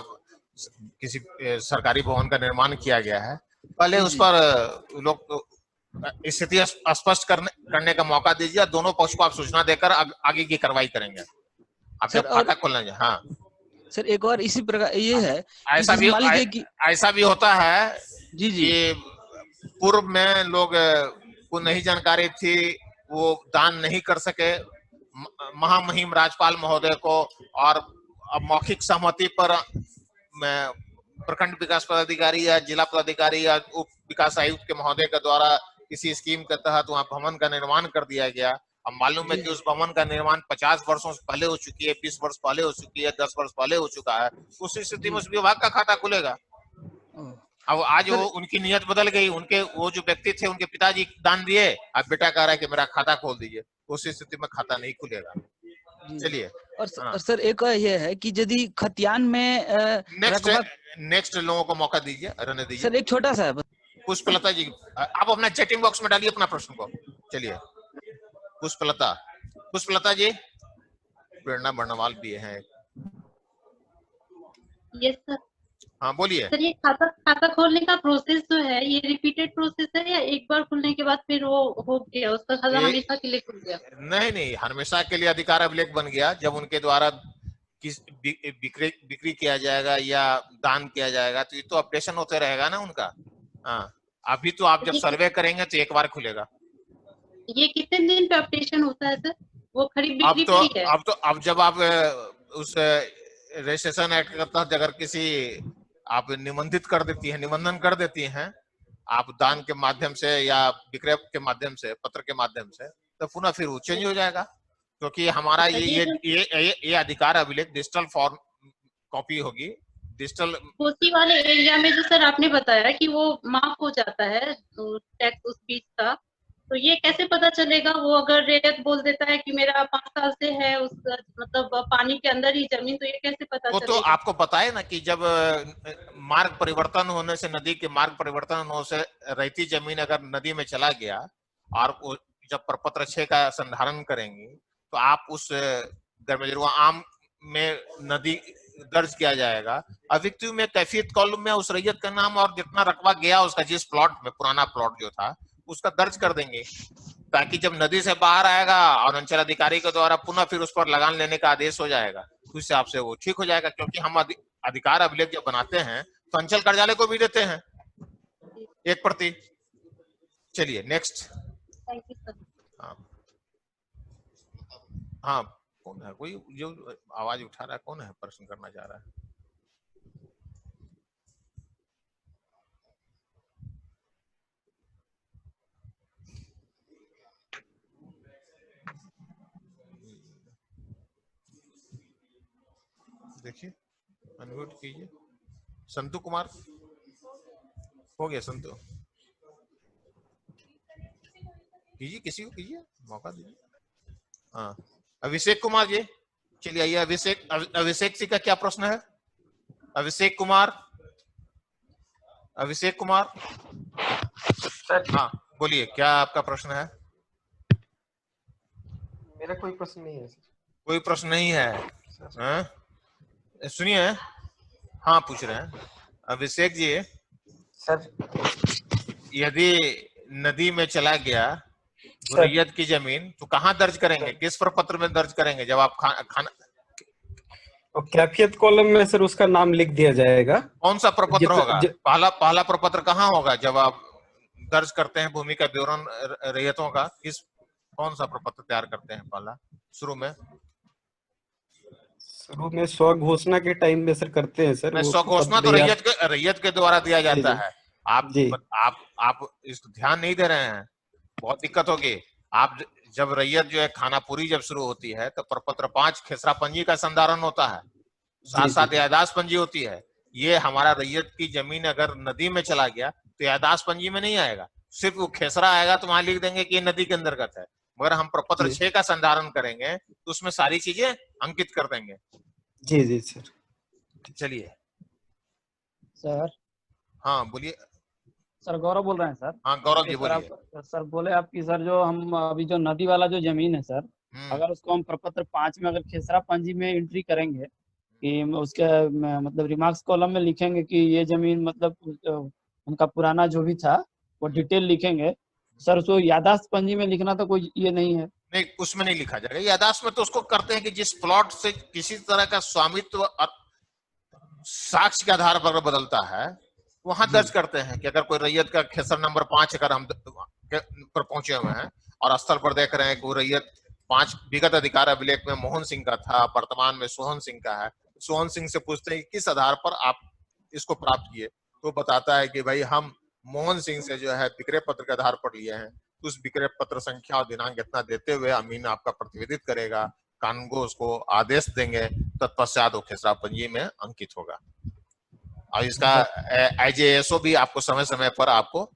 किसी सरकारी भवन का निर्माण किया गया है, पहले उस पर लोग स्थिति स्पष्ट करने का मौका दीजिए। दोनों पक्ष को आप सूचना देकर आगे की कार्रवाई करेंगे। आप जब खाता खोलना है। हाँ सर एक और इसी प्रकार ये है, ऐसा भी होता है जी कि पूर्व में लोग को नहीं जानकारी थी, वो दान नहीं कर सके, महामहिम राज्यपाल महोदय को और मौखिक सहमति पर प्रखंड विकास पदाधिकारी या जिला पदाधिकारी या उप विकास आयुक्त के महोदय के द्वारा किसी स्कीम के तहत वहां भवन का निर्माण कर दिया गया। अब मालूम है कि उस भवन का निर्माण 50 वर्षों से पहले हो चुकी है, 20 वर्ष पहले हो चुकी है, 10 वर्ष पहले हो चुका है, उस स्थिति में उस विभाग का खाता खुलेगा। अब आज वो उनकी नियत बदल गई, उनके वो जो व्यक्ति थे उनके पिताजी दान दिए, अब बेटा कह रहा है कि मेरा खाता खोल दीजिए, उस स्थिति में खाता नहीं खुलेगा। चलिए और सर एक ये है कि यदि खतियान में नेक्स्ट लोगों को मौका दीजिए, रहने दीजिए। सर एक छोटा सा पुष्पलता जी, आप अपना चैटिंग बॉक्स में डालिए अपना प्रश्न को। चलिए पुष्पलता जी, प्रेरणा बर्णवाल भी है। Yes sir. हाँ बोलिए। सर ये खाता खोलने का प्रोसेस जो है ये रिपीटेड प्रोसेस है या एक बार खुलने के बाद फिर वो हो गया, उसका खाता हमेशा के लिए खुल गया? नहीं, हमेशा के लिए अधिकार अभिलेख बन गया। जब उनके द्वारा किस बिक्री किया जाएगा या दान किया जाएगा तो ये तो अपडेशन होते रहेगा ना उनका। हाँ अभी तो आप जब सर्वे करेंगे तो एक बार खुलेगा। ये कितने दिन पे अपडेशन होता है सर? वो खरीद बिक्री पे ही है? अब जब आप उस रजिस्ट्रेशन एक्ट के तहत अगर किसी आप निबंधन कर देती हैं आप दान के माध्यम से या विक्रय के माध्यम से, पत्र के माध्यम से, तो पुनः फिर वो चेंज हो जाएगा, क्योंकि हमारा ये अधिकार अभिलेख डिजिटल फॉर्म कॉपी होगी। डिजिटल कोसी वाले एरिया में जो सर आपने बताया कि वो माफ हो जाता है टैक्स उस बीच का, तो ये कैसे पता चलेगा? वो अगर रेट बोल देता है कि मेरा 5 साल से है उस मतलब पानी के अंदर ही जमीन, तो ये कैसे पता चलेगा? तो आपको पता है ना कि जब मार्ग परिवर्तन होने से, नदी के मार्ग परिवर्तन होने से रहती जमीन अगर नदी में चला गया और जब प्रपत्र 6 का संधारण करेंगे तो आप उस गर्भजरुआ आम में नदी दर्ज किया जाएगा। अविक्ति में कैफियत कॉलम में उस रैयत का नाम और जितना रकबा गया उसका, जिस प्लॉट में पुराना प्लॉट जो था उसका दर्ज कर देंगे, ताकि जब नदी से बाहर आएगा और अंचल अधिकारी के द्वारा पुनः फिर उस पर लगान लेने का आदेश हो जाएगा, तो इस हिसाब से वो ठीक हो जाएगा। क्योंकि हम अधिकार अभिलेख जब बनाते हैं तो अंचल कार्यालय को भी देते हैं 1 प्रति। चलिए नेक्स्ट। हाँ कौन है, कोई जो आवाज उठा रहा है, कौन है, प्रश्न करना चाह रहा है? देखिए, अनम्यूट कीजिए। संतु कुमार हो गया, संतु कीजिए, किसी को कीजिए, मौका दीजिए। हाँ, अभिषेक कुमार जी, चलिए आइए। अभिषेक जी का क्या प्रश्न है? अभिषेक कुमार सर। हाँ बोलिए, क्या आपका प्रश्न है? मेरा कोई प्रश्न नहीं है सर। कोई प्रश्न नहीं है? सुनिए, हाँ पूछ रहे हैं अभिषेक जी। सर, यदि नदी में चला गया रैयत की जमीन तो कहाँ दर्ज करेंगे? किस प्रपत्र में दर्ज करेंगे? जब आप खाना और कैफियत कॉलम में सर उसका नाम लिख दिया जाएगा। कौन सा प्रपत्र होगा? पहला प्रपत्र कहाँ होगा जब आप दर्ज करते हैं भूमि का विवरण रैयतों का? कौन सा प्रपत्र तैयार करते हैं पहला शुरू में? स्व घोषणा के टाइम में सर करते हैं सर। स्व घोषणा तो रैयत के द्वारा दिया जाता है। आप इसको ध्यान नहीं दे रहे हैं, बहुत दिक्कत होगी। आप जब रैयत जो है खानापुरी जब शुरू होती है तो प्रपत्र 5 खेसरा पंजी का संधारण होता है, साथ साथ यादाश्त पंजी होती है। ये हमारा रैयत की जमीन अगर नदी में चला गया तो यादाश्त पंजी में नहीं आएगा, सिर्फ वो खेसरा आएगा तो वहां लिख देंगे कि ये नदी के अंतर्गत है। मगर हम प्रपत्र 6 का संधारण करेंगे तो उसमें सारी चीजें अंकित कर देंगे। जी जी सर। चलिए सर। हाँ बोलिए। सर गौरव बोल रहे हैं सर। हाँ गौरव जी बोलिए। सर बोले आपकी सर जो हम अभी जो नदी वाला जो जमीन है सर, अगर उसको हम प्रपत्र 5 में अगर खेसरा पंजी में एंट्री करेंगे कि उसके मतलब रिमार्क्स कॉलम में लिखेंगे कि ये जमीन मतलब उनका पुराना जो भी था वो डिटेल लिखेंगे सर, उसको यादाश्त पंजी में लिखना तो कोई ये नहीं है? नहीं, उसमें नहीं लिखा जाएगा। यादाश्त में तो उसको करते हैं कि जिस प्लॉट से किसी तरह का स्वामित्व साक्ष्य के आधार पर बदलता है वहां दर्ज करते हैं कि अगर कोई रैयत का खेसर नंबर 5 अगर हम पर पहुंचे हुए हैं और स्थल पर देख रहे हैं कि वो रैयत 5 विगत अधिकार अभिलेख में मोहन सिंह का था, वर्तमान में सोहन सिंह का है। सोहन सिंह से पूछते हैं किस आधार पर आप इसको प्राप्त किए, तो बताता है कि भाई हम मोहन सिंह से जो है विक्रय पत्र के आधार पर लिए हैं। उस विक्रय पत्र संख्या और दिनांक इतना देते हुए अमीन आपका प्रतिवेदित करेगा, कानूनगो उसको आदेश देंगे, तत्पश्चात वो खेसरा पंजी में अंकित होगा। और इसका IJSO भी आपको समय समय पर आपको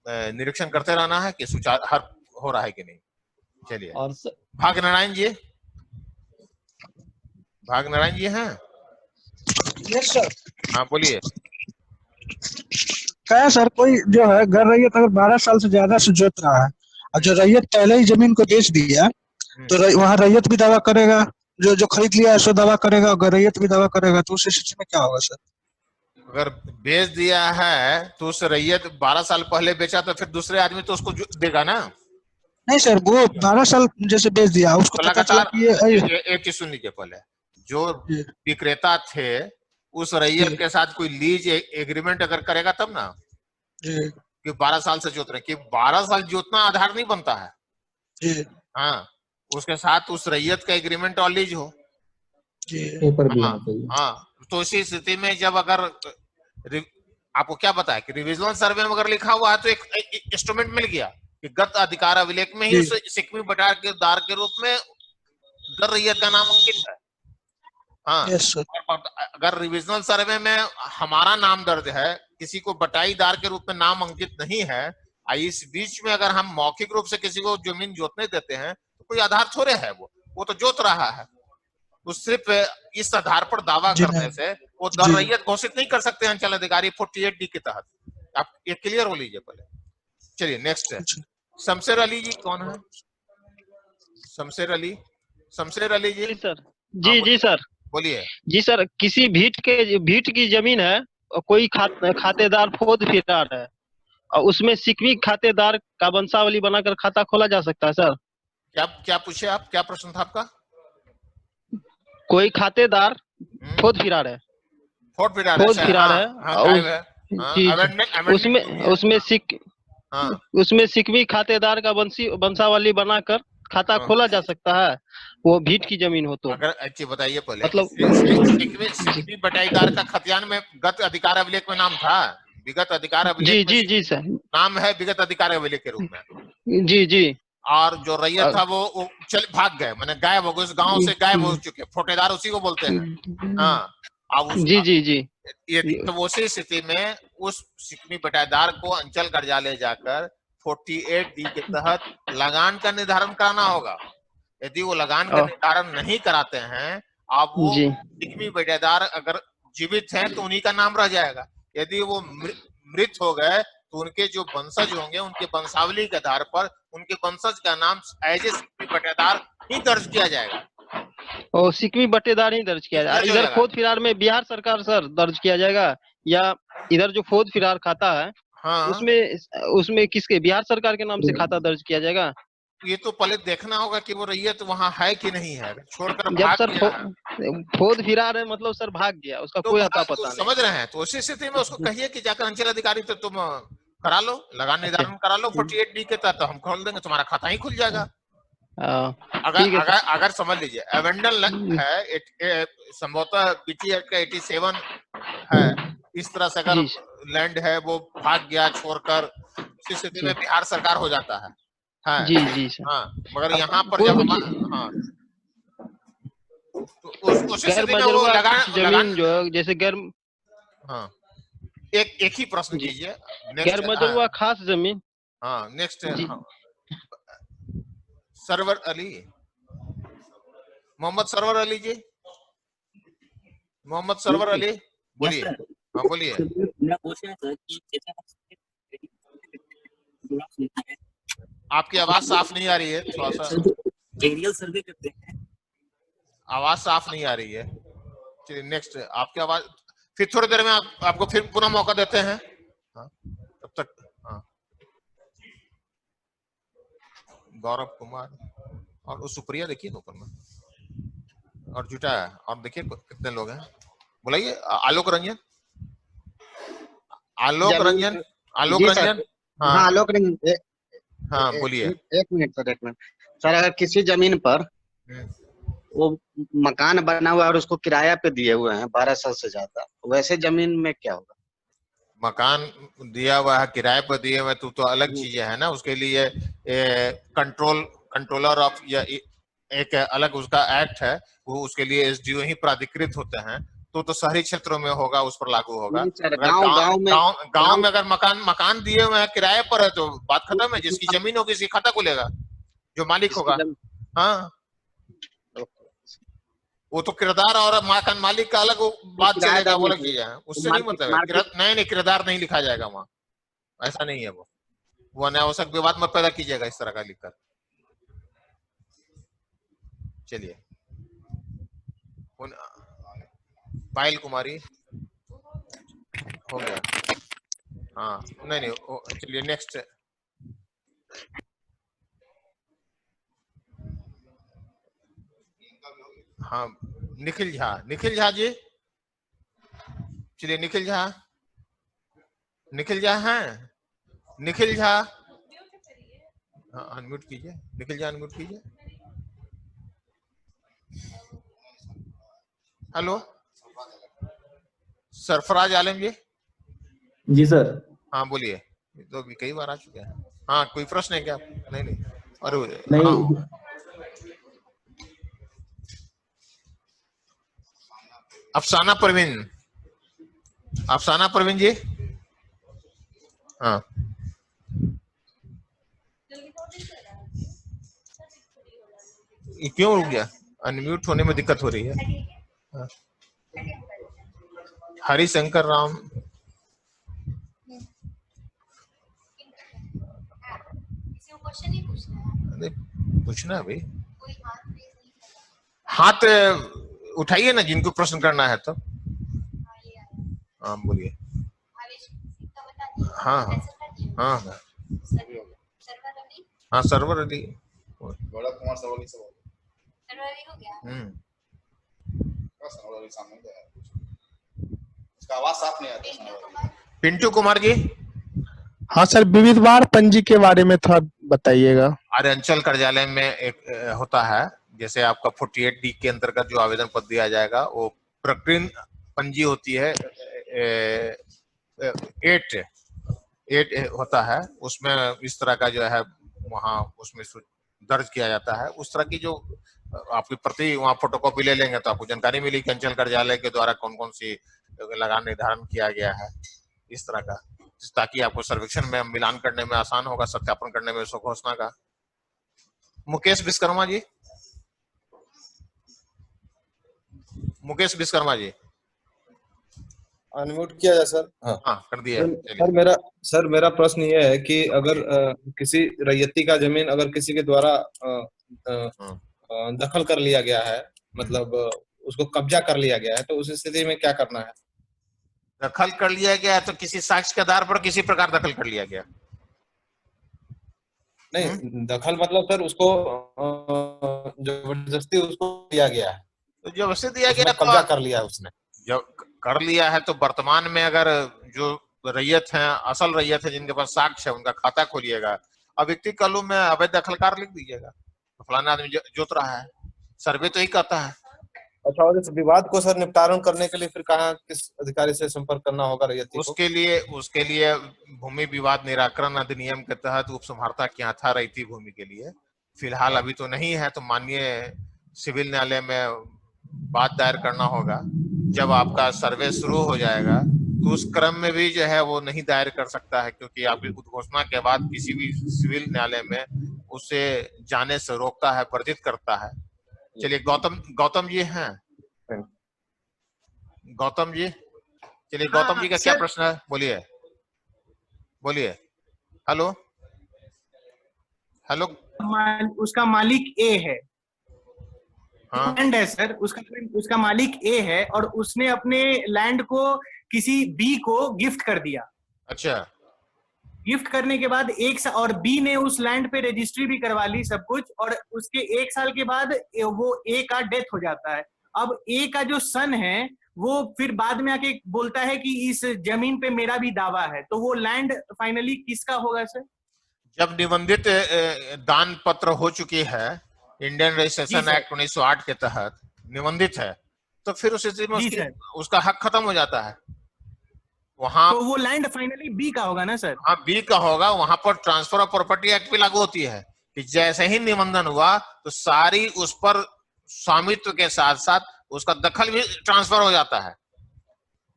निरीक्षण करते रहना है कि सुचारू हो रहा है कि नहीं। चलिए और भाग नारायण जी हैं? Yes sir. हाँ बोलिए। क्या है सर, कोई जो है घर रैयत अगर 12 साल से ज्यादा से जोत रहा है और जो रैयत पहले ही जमीन को बेच दिया तो वहाँ रैयत भी दावा करेगा, जो खरीद लिया है सो दावा करेगा, अगर रैयत भी दावा करेगा तो उस स्थिति में क्या होगा सर? अगर बेच दिया है तो उस रैयत 12 साल पहले बेचा तो फिर दूसरे आदमी तो उसको देगा ना? नहीं सर, वो 12 साल जैसे बेच दिया उसको तो लगातार एक चीज सुन लीजिए पहले। जो विक्रेता थे उस रैयत के साथ कोई लीज एग्रीमेंट अगर करेगा तब ना कि 12 साल से जोत रहे, कि 12 साल जोतना आधार नहीं बनता है। हाँ, उसके साथ उस रैयत का एग्रीमेंट और लीज हो। हाँ, तो इसी स्थिति में जब अगर आपको क्या बताया कि रिविजनल सर्वे में अगर लिखा हुआ है तो एक इंस्ट्रूमेंट मिल गया कि गत अधिकार अभिलेख में ही उस सिक्मी बटार के दार के रूप में दर रैयत का नाम अंकित है। हाँ, अगर रिविजनल सर्वे में हमारा नाम दर्ज है, किसी को बटाईदार के रूप में नाम अंकित नहीं है, इस बीच में अगर हम मौखिक रूप से किसी को जमीन जोतने देते हैं तो कोई आधार थोड़े है, वो तो जोत रहा है। तो सिर्फ इस आधार पर दावा करने से वो दर रैयत घोषित नहीं कर सकते अंचल अधिकारी 48D के तहत। आप ये क्लियर हो लीजिए पहले। चलिए नेक्स्ट है शमशेर अली जी। कौन है शमशेर अली? शमशेर अली जी सर। जी सर बोलिए। जी सर, किसी भीट की जमीन है और कोई खातेदार फौज फिरार है और उसमें सिकवी खातेदार का वंशावली बनाकर खाता खोला जा सकता है सर? क्या पूछे आप? क्या प्रश्न था आपका? कोई खातेदार फौज फिरार है। उसमें सिकवी खातेदार का वंशावली बनाकर खाता खोला जा सकता है, वो भीट की जमीन हो तो। अगर अच्छी बताइए पहले, मतलब बटाईदार का खतियान में गत अधिकार अभिलेख में नाम था, विगत अधिकार अभिलेख जी सर नाम है विगत अधिकार अभिलेख के रूप में। जी। और जो रैयत था वो चल भाग गए, मैंने गायब हो गए, उस गांव से गायब हो चुके, फोटेदार उसी को बोलते हैं। हाँ, अब जी जी जी। यदि तो उसी स्थिति में उस सिकमी बटाईदार को अंचल कार्यालय जाकर 48D के तहत लगान का निर्धारण कराना होगा। यदि वो लगान का निर्धारण नहीं कराते हैं, अब वो सिकमी बटाईदार अगर जीवित हैं तो उन्हीं का नाम रह जाएगा। यदि वो मृत हो गए तो उनके जो वंशज होंगे, उनके वंशावली के आधार पर उनके वंशज का नाम एज ए सिकमी बटाईदार ही दर्ज किया जाएगा। और सिकमी बटेदार ही दर्ज किया जाएगा। इधर फौज फिरार में बिहार सरकार सर दर्ज किया जाएगा, या इधर जो फौज फिरार खाता है हाँ। उसमें किसके, बिहार सरकार के नाम से खाता दर्ज किया जाएगा? ये तो पहले देखना होगा कि वो रैयत वहाँ है कि नहीं है। छोड़कर जब भाग सर गया फौज फिरार है, मतलब सर भाग गया, उसका तो कोई अता पता नहीं। समझ रहे हैं, तो उसी स्थिति में उसको कहिए कि जाकर अंचल अधिकारी तो तुम करा लो, लगान निर्धारण करा लो 48D के तहत, तो हम खोल देंगे, तुम्हारा खाता ही खुल जाएगा। अगर समझ लीजिए एवेंडल है, संभवतः बीटी एक्ट का 87 है, इस तरह से अगर लैंड है वो भाग गया छोड़कर, इस स्थिति में बिहार सरकार हो जाता है। हाँ, जी जी सर। हाँ, मगर यहाँ पर जब हाँ तो उस स्थिति में वो जमीन जो है जैसे गैर, हाँ, एक ही प्रश्न कीजिए। गैर मजरूआ खास जमीन। हाँ, नेक्स्ट सरवर अली, मोहम्मद सरवर अली जी, मोहम्मद सरवर अली बोलिए। हाँ बोलिए। मेरा क्वेश्चन है सर कि जैसे आपकी आवाज साफ नहीं आ रही है, थोड़ा सा एरियल सर्वे करते हैं, आवाज साफ नहीं आ रही है। चलिए नेक्स्ट, आपकी आवाज फिर थोड़ी देर में आपको फिर पुनः मौका देते हैं। हाँ, तब तक हाँ, गौरव कुमार और सुप्रिया देखिए ना ऊपर में, और जुटा है, और देखिए कितने लोग हैं, बुलाइए। आलोक रंजन, आलोक रंजन, आलोक रंजन। हाँ, आलोक रंजन। हाँ बोलिए। एक मिनट सर, अगर किसी जमीन पर वो मकान बना हुआ है और उसको किराया पे दिए हुए हैं 12 साल से ज्यादा, वैसे जमीन में क्या होगा? मकान दिया हुआ है, किराए पर दिए हुए तो अलग चीजें है ना, उसके लिए कंट्रोलर ऑफ या एक अलग उसका एक्ट है, वो उसके लिए SDO ही प्राधिकृत होते हैं, तो शहरी क्षेत्रों में होगा, उस पर लागू होगा। गांव में अगर मकान दिए हुए हैं किराए पर है तो बात खत्म है, जिसकी जमीन होगी उसकी खाता खुलेगा, जो मालिक होगा। हाँ, वो तो किरदार और मकान मालिक का अलग बात चलेगा, वो अलग चीज है, उससे नहीं मतलब है। नहीं, किरदार नहीं लिखा जाएगा वहाँ, ऐसा नहीं है। वो अनावश्यक विवाद मत पैदा कीजिएगा इस तरह का लिखकर। चलिए, पायल कुमारी हो गया। हाँ, नहीं, चलिए नेक्स्ट। हाँ, निखिल झा जी, चलिए निखिल झा हैं, निखिल झा अनम्यूट कीजिए, निखिल झा अनम्यूट कीजिए। हेलो, सरफराज आलम जी सर। हाँ बोलिए, तो भी कई बार आ चुके हैं। हाँ, कोई प्रश्न है क्या? नहीं, अरे नहीं। हाँ। अफसाना परवीन जी। हाँ, क्यों रुक गया? अनम्यूट होने में दिक्कत हो रही है। हाँ। हरिशंकर राम, पूछना है भाई, हाथ उठाइए ना जिनको प्रश्न करना है तो। हाँ बोलिए। हाँ हाँ हाँ हाँ, सरवर अली, गौरव कुमार सरवर से इसका आवाज साफ नहीं आता। पिंटू कुमार जी। हाँ सर, विविधवार पंजी के बारे में थोड़ा बताइएगा। अरे अंचल कार्यालय में एक होता है, जैसे आपका 48D के अंतर्गत जो आवेदन पत्र दिया जाएगा वो प्रकीर्ण पंजी होती है, 8 होता है, उसमें इस तरह का जो है वहाँ उसमें दर्ज किया जाता है। उस तरह की जो आपकी प्रति वहाँ फोटोकॉपी ले लेंगे तो आपको जानकारी मिली कि अंचल कार्यालय के द्वारा कौन कौन सी लगान निर्धारण किया गया है, इस तरह का, ताकि आपको सर्वेक्षण में मिलान करने में आसान होगा, सत्यापन करने में उस घोषणा का। मुकेश विश्वकर्मा जी, मुकेश विश्वकर्मा जी अनम्यूट किया जाए सर? हाँ कर दिया। सर मेरा प्रश्न ये है कि अगर किसी रैयती का जमीन अगर किसी के द्वारा दखल कर लिया गया है, मतलब उसको कब्जा कर लिया गया है, तो उस स्थिति में क्या करना है? दखल कर लिया गया है तो किसी साक्ष्य के आधार पर किसी प्रकार दखल कर लिया गया? नहीं, दखल मतलब सर उसको जबरदस्ती उसको दिया गया है, तो जबरदस्ती दिया गया, कब्जा कर लिया है उसने। जब कर लिया है तो वर्तमान में अगर जो रैयत है, असल रैयत है, जिनके पास साक्ष्य है, उनका खाता खोलिएगा, अव्यक्ति कलू में अवैध दखलकार लिख दीजिएगा, तो फलाना आदमी जोत रहा है, सर्वे तो ही कहता है। अच्छा, और इस विवाद को सर निपटारण करने के लिए फिर कहाँ किस अधिकारी से संपर्क करना होगा रैयती को? उसके लिए भूमि विवाद निराकरण अधिनियम के तहत उपसंहारता क्या था रैयती भूमि के लिए, फिलहाल अभी तो नहीं है, तो माननीय सिविल न्यायालय में बात दायर करना होगा। जब आपका सर्वे शुरू हो जाएगा तो उस क्रम में भी जो है वो नहीं दायर कर सकता है, क्योंकि आपकी उद्घोषणा के बाद किसी भी सिविल न्यायालय में उसे जाने से रोकता है, वर्जित करता है। चलिए गौतम जी हैं, गौतम जी, चलिए गौतम जी का क्या प्रश्न है, बोलिए बोलिए। Hello hello. उसका मालिक ए है, हाँ लैंड है सर, उसका मालिक ए है और उसने अपने लैंड को किसी बी को गिफ्ट कर दिया। अच्छा। गिफ्ट करने के बाद और बी ने उस लैंड पे रजिस्ट्री भी करवा ली सब कुछ, और उसके 1 साल के बाद वो ए का डेथ हो जाता है। अब ए का जो सन है वो फिर बाद में आके बोलता है कि इस जमीन पे मेरा भी दावा है, तो वो लैंड फाइनली किसका होगा सर? जब निबंधित दान पत्र हो चुकी है, इंडियन रजिस्ट्रेशन एक्ट 1908 के तहत निबंधित है, तो फिर उस स्थिति में उसका हक खत्म हो जाता है। वहां तो वो लैंड फाइनली बी का होगा ना सर? हाँ, बी का होगा। वहां पर ट्रांसफर ऑफ प्रॉपर्टी एक्ट भी लागू होती है कि जैसे ही निबंधन हुआ तो सारी उस पर स्वामित्व के साथ साथ उसका दखल भी ट्रांसफर हो जाता है,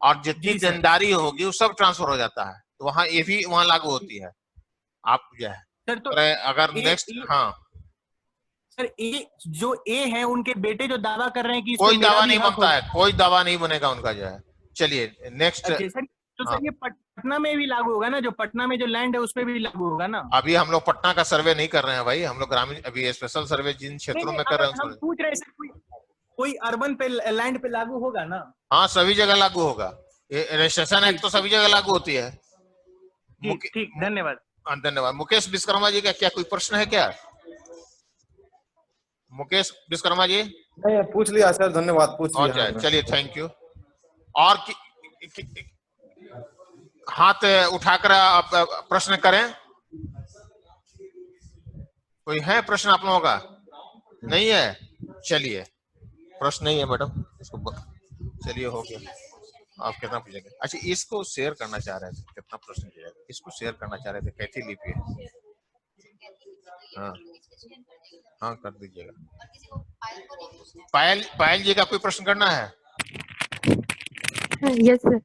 और जितनी देनदारी होगी वो सब ट्रांसफर हो जाता है, तो वहां ये भी वहां लागू होती है। आप जो है सर, तो अगर नेक्स्ट हाँ सर, जो ए है उनके बेटे जो दावा कर रहे हैं कि कोई दावा नहीं बनता है, कोई दावा नहीं बनेगा उनका जो है। चलिए नेक्स्ट। तो सर ये पटना में भी लागू होगा ना, जो पटना में जो लैंड है उसपे भी लागू होगा ना? अभी हम लोग पटना का सर्वे नहीं कर रहे हैं भाई, हम लोग ग्रामीण अभी स्पेशल सर्वे जिन क्षेत्रों में कर रहे हैं। हम पूछ रहे हैं कोई अर्बन पे लैंड पे लागू होगा ना? हाँ, सभी जगह लागू होगा। रजिस्ट्रेशन एक्ट तो सभी जगह लागू होती है। ठीक, धन्यवाद। धन्यवाद। मुकेश विश्वकर्मा जी का क्या कोई प्रश्न है क्या? मुकेश विश्वकर्मा जी? नहीं, पूछ लिया सर, धन्यवाद, पूछ लिया। चलिए, थैंक यू। और हाथ उठाकर आप प्रश्न करें। कोई है प्रश्न आप लोगों का? नहीं है? चलिए, प्रश्न नहीं है मैडम, इसको चलिए हो गया। आप कितना पूछेंगे? अच्छा, इसको शेयर करना चाह रहे थे, कितना प्रश्न किया? इसको शेयर करना चाह रहे थे, कैथी लिपि है? हाँ हाँ, कर दीजिएगा। पायल जी का कोई प्रश्न करना है? Yes sir.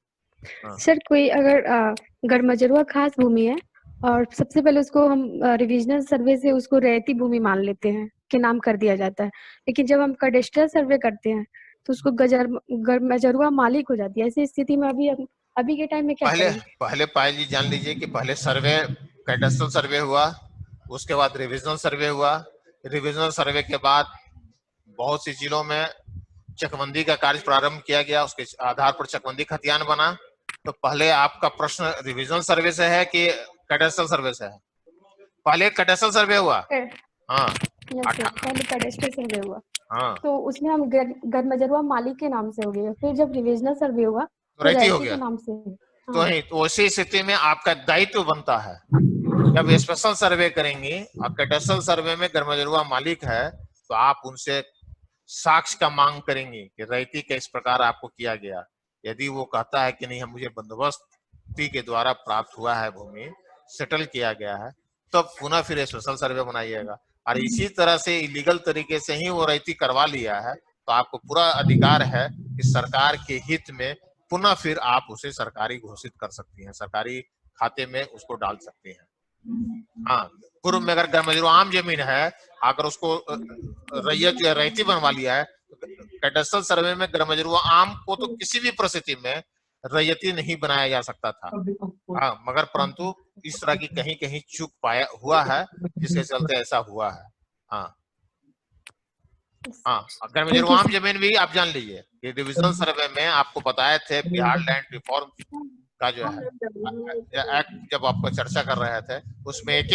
सर, कोई अगर गरमजरुआ खास भूमि है और सबसे पहले उसको हम रिविजनल सर्वे से उसको रैयती भूमि मान लेते हैं के नाम कर दिया जाता है, लेकिन जब हम कैडेस्ट्रल सर्वे करते हैं तो उसको गरमजरुआ मालिक हो जाती है। ऐसी स्थिति में अभी के टाइम में क्या पहले पायल जी जान लीजिए कि पहले सर्वे कैडेस्ट्रल सर्वे हुआ, उसके बाद रिविजनल सर्वे हुआ। रिविजनल सर्वे के बाद बहुत सी जिलों में चकबंदी का कार्य प्रारंभ किया गया, उसके आधार पर चकबंदी खतियान बना। तो पहले आपका प्रश्न रिविजनल सर्वे से है कि कैडेस्ट्रल सर्वे से है? पहले कैडेस्ट्रल सर्वे हुआ। हाँ, पहले कैडेस्ट्रल सर्वे हुआ। हाँ, तो उसमें हम गरमजरुआ मालिक के नाम से हो गया, फिर जब रिविजनल सर्वे हुआ तो रैयती हो गया नाम से। तो उसी स्थिति में आपका दायित्व बनता है, जब स्पेशल सर्वे करेंगे और कैडेस्ट्रल सर्वे में गरमजरुआ मालिक है तो आप उनसे साक्ष्य का मांग करेंगे कि रैयती का इस प्रकार आपको किया गया। यदि वो कहता है कि नहीं, हम मुझे बंदोबस्ती के द्वारा प्राप्त हुआ है, भूमि सेटल किया गया है, तो पुनः फिर स्पेशल सर्वे बनाइएगा। और इसी तरह से इलीगल तरीके से ही वो रैयती करवा लिया है, तो आपको पूरा अधिकार है कि सरकार के हित में पुनः फिर आप उसे सरकारी घोषित कर सकती हैं, सरकारी खाते में उसको डाल सकती हैं। हाँ, पूर्व में अगर गैर आम जमीन है, अगर उसको रैयत या रैयती बनवा लिया है, कैडेस्ट्रल सर्वे में गैर आम को तो किसी भी परिस्थिति में रैयती नहीं बनाया जा सकता था। हाँ, मगर परंतु इस तरह की कहीं कहीं चूक पाया हुआ है, जिसके चलते ऐसा हुआ है। हाँ हाँ, अगर आम जमीन भी आप जान लीजिए कि डिविजनल सर्वे में आपको बताए थे बिहार लैंड रिफॉर्म का जो है एक्ट, जब आपको चर्चा कर रहे थे, उसमें 1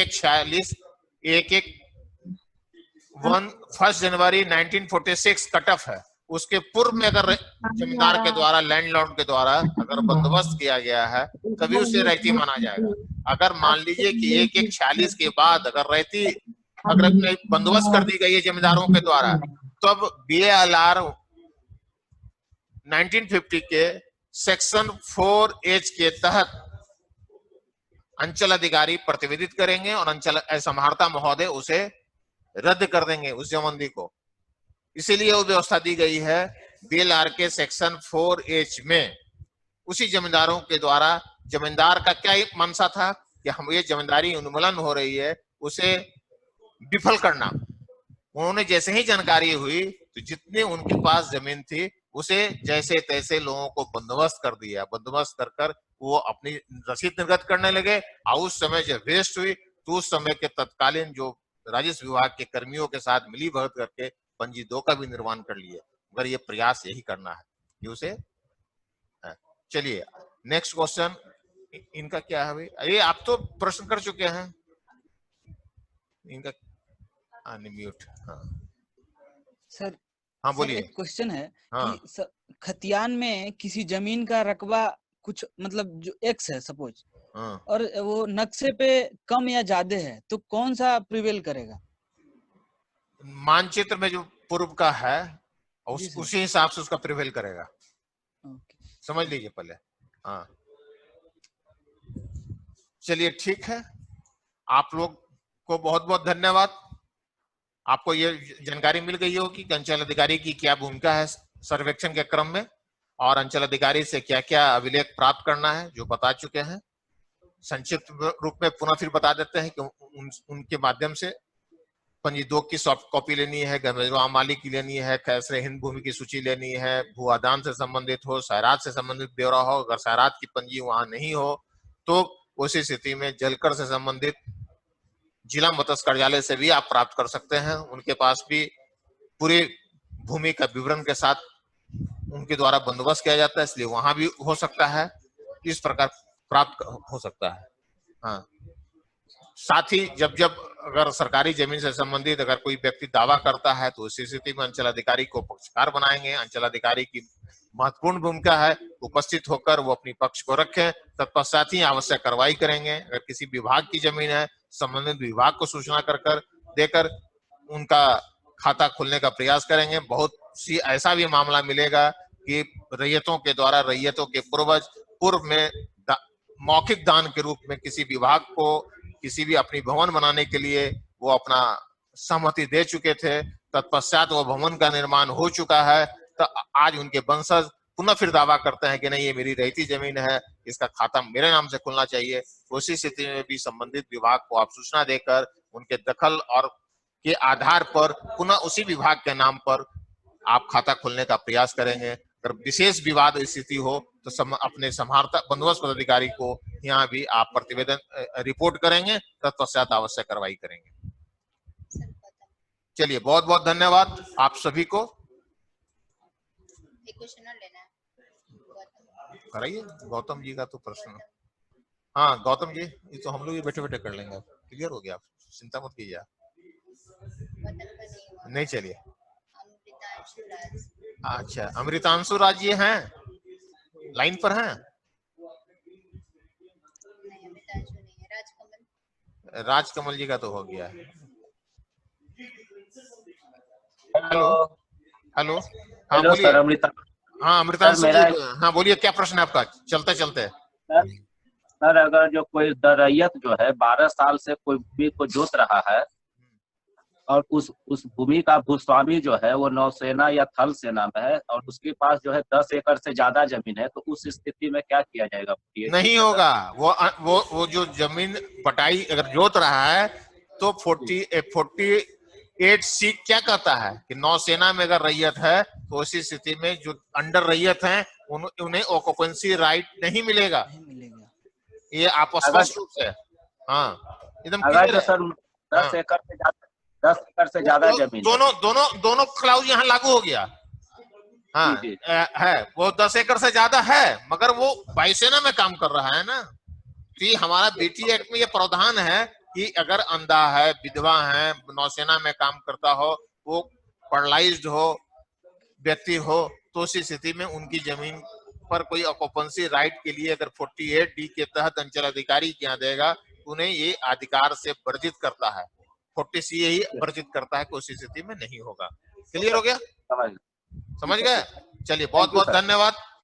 जनवरी 1946 कट ऑफ है। उसके पूर्व में अगर जमींदार के द्वारा, लैंडलॉर्ड के द्वारा अगर बंदोबस्त किया गया है, तभी उसे रैयती माना जाएगा। अगर मान लीजिए कि 1/1/46 के बाद अगर रैयती अगर बंदोबस्त कर दी गई है जमींदारों के द्वारा, तब BALR 1950 के सेक्शन 4H के तहत अंचल अधिकारी प्रतिवेदित करेंगे और अंचल समाहर्ता महोदय उसे रद्द कर देंगे उस जमंदी को। इसीलिए वो व्यवस्था दी गई है BLR के सेक्शन 4H में। उसी जमींदारों के द्वारा, जमींदार का क्या मंशा था कि हम ये जमींदारी उन्मूलन हो रही है, उसे विफल करना। उन्होंने जैसे ही जानकारी हुई तो जितने उनके पास जमीन थी उसे जैसे तैसे लोगों को बंदोबस्त कर दिया। बंदोबस्त कर कर वो अपनी रसीद निर्गत करने लगे, और उस समय जब वेस्ट हुई तो उस समय के तत्कालीन जो राजस्व विभाग के कर्मियों के साथ मिली भगत करके पंजी 2 का भी निर्माण कर लिए। मगर ये प्रयास यही करना है कि उसे। चलिए नेक्स्ट क्वेश्चन इनका क्या है भाई? ये आप तो प्रश्न कर चुके हैं इनका। अनम्यूट। हाँ सर, हाँ बोलिए। एक क्वेश्चन है हाँ। कि खतियान में किसी जमीन का रकबा कुछ मतलब जो X है सपोज, हाँ। और वो नक्शे पे कम या ज्यादा है, तो कौन सा प्रिवेल करेगा? मानचित्र में जो पूर्व का है उसी हिसाब से उसका प्रिवेल करेगा। समझ लीजिए पहले। हाँ चलिए ठीक है, आप लोग को बहुत बहुत धन्यवाद। आपको ये जानकारी मिल गई होगी कि अंचल अधिकारी की क्या भूमिका है सर्वेक्षण के क्रम में, और अंचल अधिकारी से क्या क्या अभिलेख प्राप्त करना है, जो बता चुके हैं। संक्षिप्त रूप में पुनः फिर बता देते हैं कि उनके माध्यम से पंजी 2 की सॉफ्ट कॉपी लेनी है, गैर मालिक की लेनी है, खैसरे हिंद भूमि की सूची लेनी है, भू आदान से संबंधित हो, सैरात से संबंधित ब्यौरा हो। अगर सैरात की पंजी वहां नहीं हो तो उसी स्थिति में जलकर से संबंधित जिला मत्स्य कार्यालय से भी आप प्राप्त कर सकते हैं। उनके पास भी पूरी भूमि का विवरण के साथ उनके द्वारा बंदोबस्त किया जाता है, इसलिए वहां भी हो सकता है। इस प्रकार प्राप्त हो सकता है। हाँ, साथ ही जब जब अगर सरकारी जमीन से संबंधित अगर कोई व्यक्ति दावा करता है तो उस स्थिति में अंचल अधिकारी को पक्षकार बनाएंगे। अंचल अधिकारी की महत्वपूर्ण भूमिका है उपस्थित होकर वो अपनी पक्ष को रखें, तत्पश्चात ही आवश्यक कार्रवाई करेंगे। अगर किसी विभाग की जमीन है, संबंधित विभाग को सूचना कर देकर उनका खाता खोलने का प्रयास करेंगे। बहुत सी ऐसा भी मामला मिलेगा कि रैयतों के द्वारा, रैयतों के पूर्वज पूर्व में मौखिक दान के रूप में किसी विभाग को किसी भी अपनी भवन बनाने के लिए वो अपना सहमति दे चुके थे, तत्पश्चात वो भवन का निर्माण हो चुका है, तो आज उनके वंशज पुनः फिर दावा करते हैं कि नहीं, ये मेरी रैयती जमीन है, इसका खाता मेरे नाम से खुलना चाहिए। उसी स्थिति में भी संबंधित विभाग को आप सूचना देकर उनके दखल और के आधार पर पुनः उसी विभाग के नाम पर आप खाता खोलने का प्रयास करेंगे। अगर विशेष विवाद स्थिति हो तो अपने समाहर्ता बंदोबस्त पदाधिकारी को यहाँ भी आप प्रतिवेदन रिपोर्ट करेंगे, तत्पश्चात आवश्यक कार्रवाई करेंगे। चलिए बहुत बहुत धन्यवाद आप सभी को। कराइए गौतम जी का तो प्रश्न। हाँ गौतम जी, ये तो हम लोग बैठे बैठे कर लेंगे, क्लियर हो गया, आप चिंता मत कीजिए। नहीं चलिए। अच्छा, अमृतांशु राज जी हैं, लाइन पर हैं? राजकमल जी का तो हो गया है। Hello hello. हाँ बोलिए। हाँ अमृतांशु जी, हाँ बोलिए, क्या प्रश्न है आपका? चलते चलते। सर अगर जो कोई रैयत जो है 12 साल से कोई भूमि को जोत रहा है, और उस भूमि का भूस्वामी जो है वो नौसेना या थल सेना में है और उसके पास जो है 10 एकड़ से ज्यादा जमीन है, तो उस स्थिति में क्या किया जाएगा? नहीं होगा। वो जो जमीन पटाई अगर जोत रहा है तो 48C क्या कहता है कि नौसेना में अगर रैयत है तो उसी स्थिति में जो अंडर रैयत हैं उन्हें ऑक्युपेंसी राइट नहीं मिलेगा। ये आप स्पष्ट रूप से हाँ एकदम अगर जो सर 10 एकड़ से ज्यादा जमीन दोनों क्लाउज यहाँ लागू हो गया। हाँ है वो 10 एकड़ से ज्यादा है मगर वो वायुसेना में काम कर रहा है ना। तो ये हमारा बीटी एक्ट में ये प्रावधान है कि अगर अंधा है, विधवा है, नौसेना में काम करता हो, वो पैरालाइज्ड हो व्यक्ति हो, तो उस स्थिति में उनकी जमीन पर कोई ऑक्युपेंसी राइट के लिए अगर 48D के तहत अंचलाधिकारी क्या देगा, उन्हें ये अधिकार से वर्जित करता है। 40C यही वर्जित करता है कि उस स्थिति में नहीं होगा। क्लियर हो गया? समझ गए? चलिए बहुत बहुत धन्यवाद।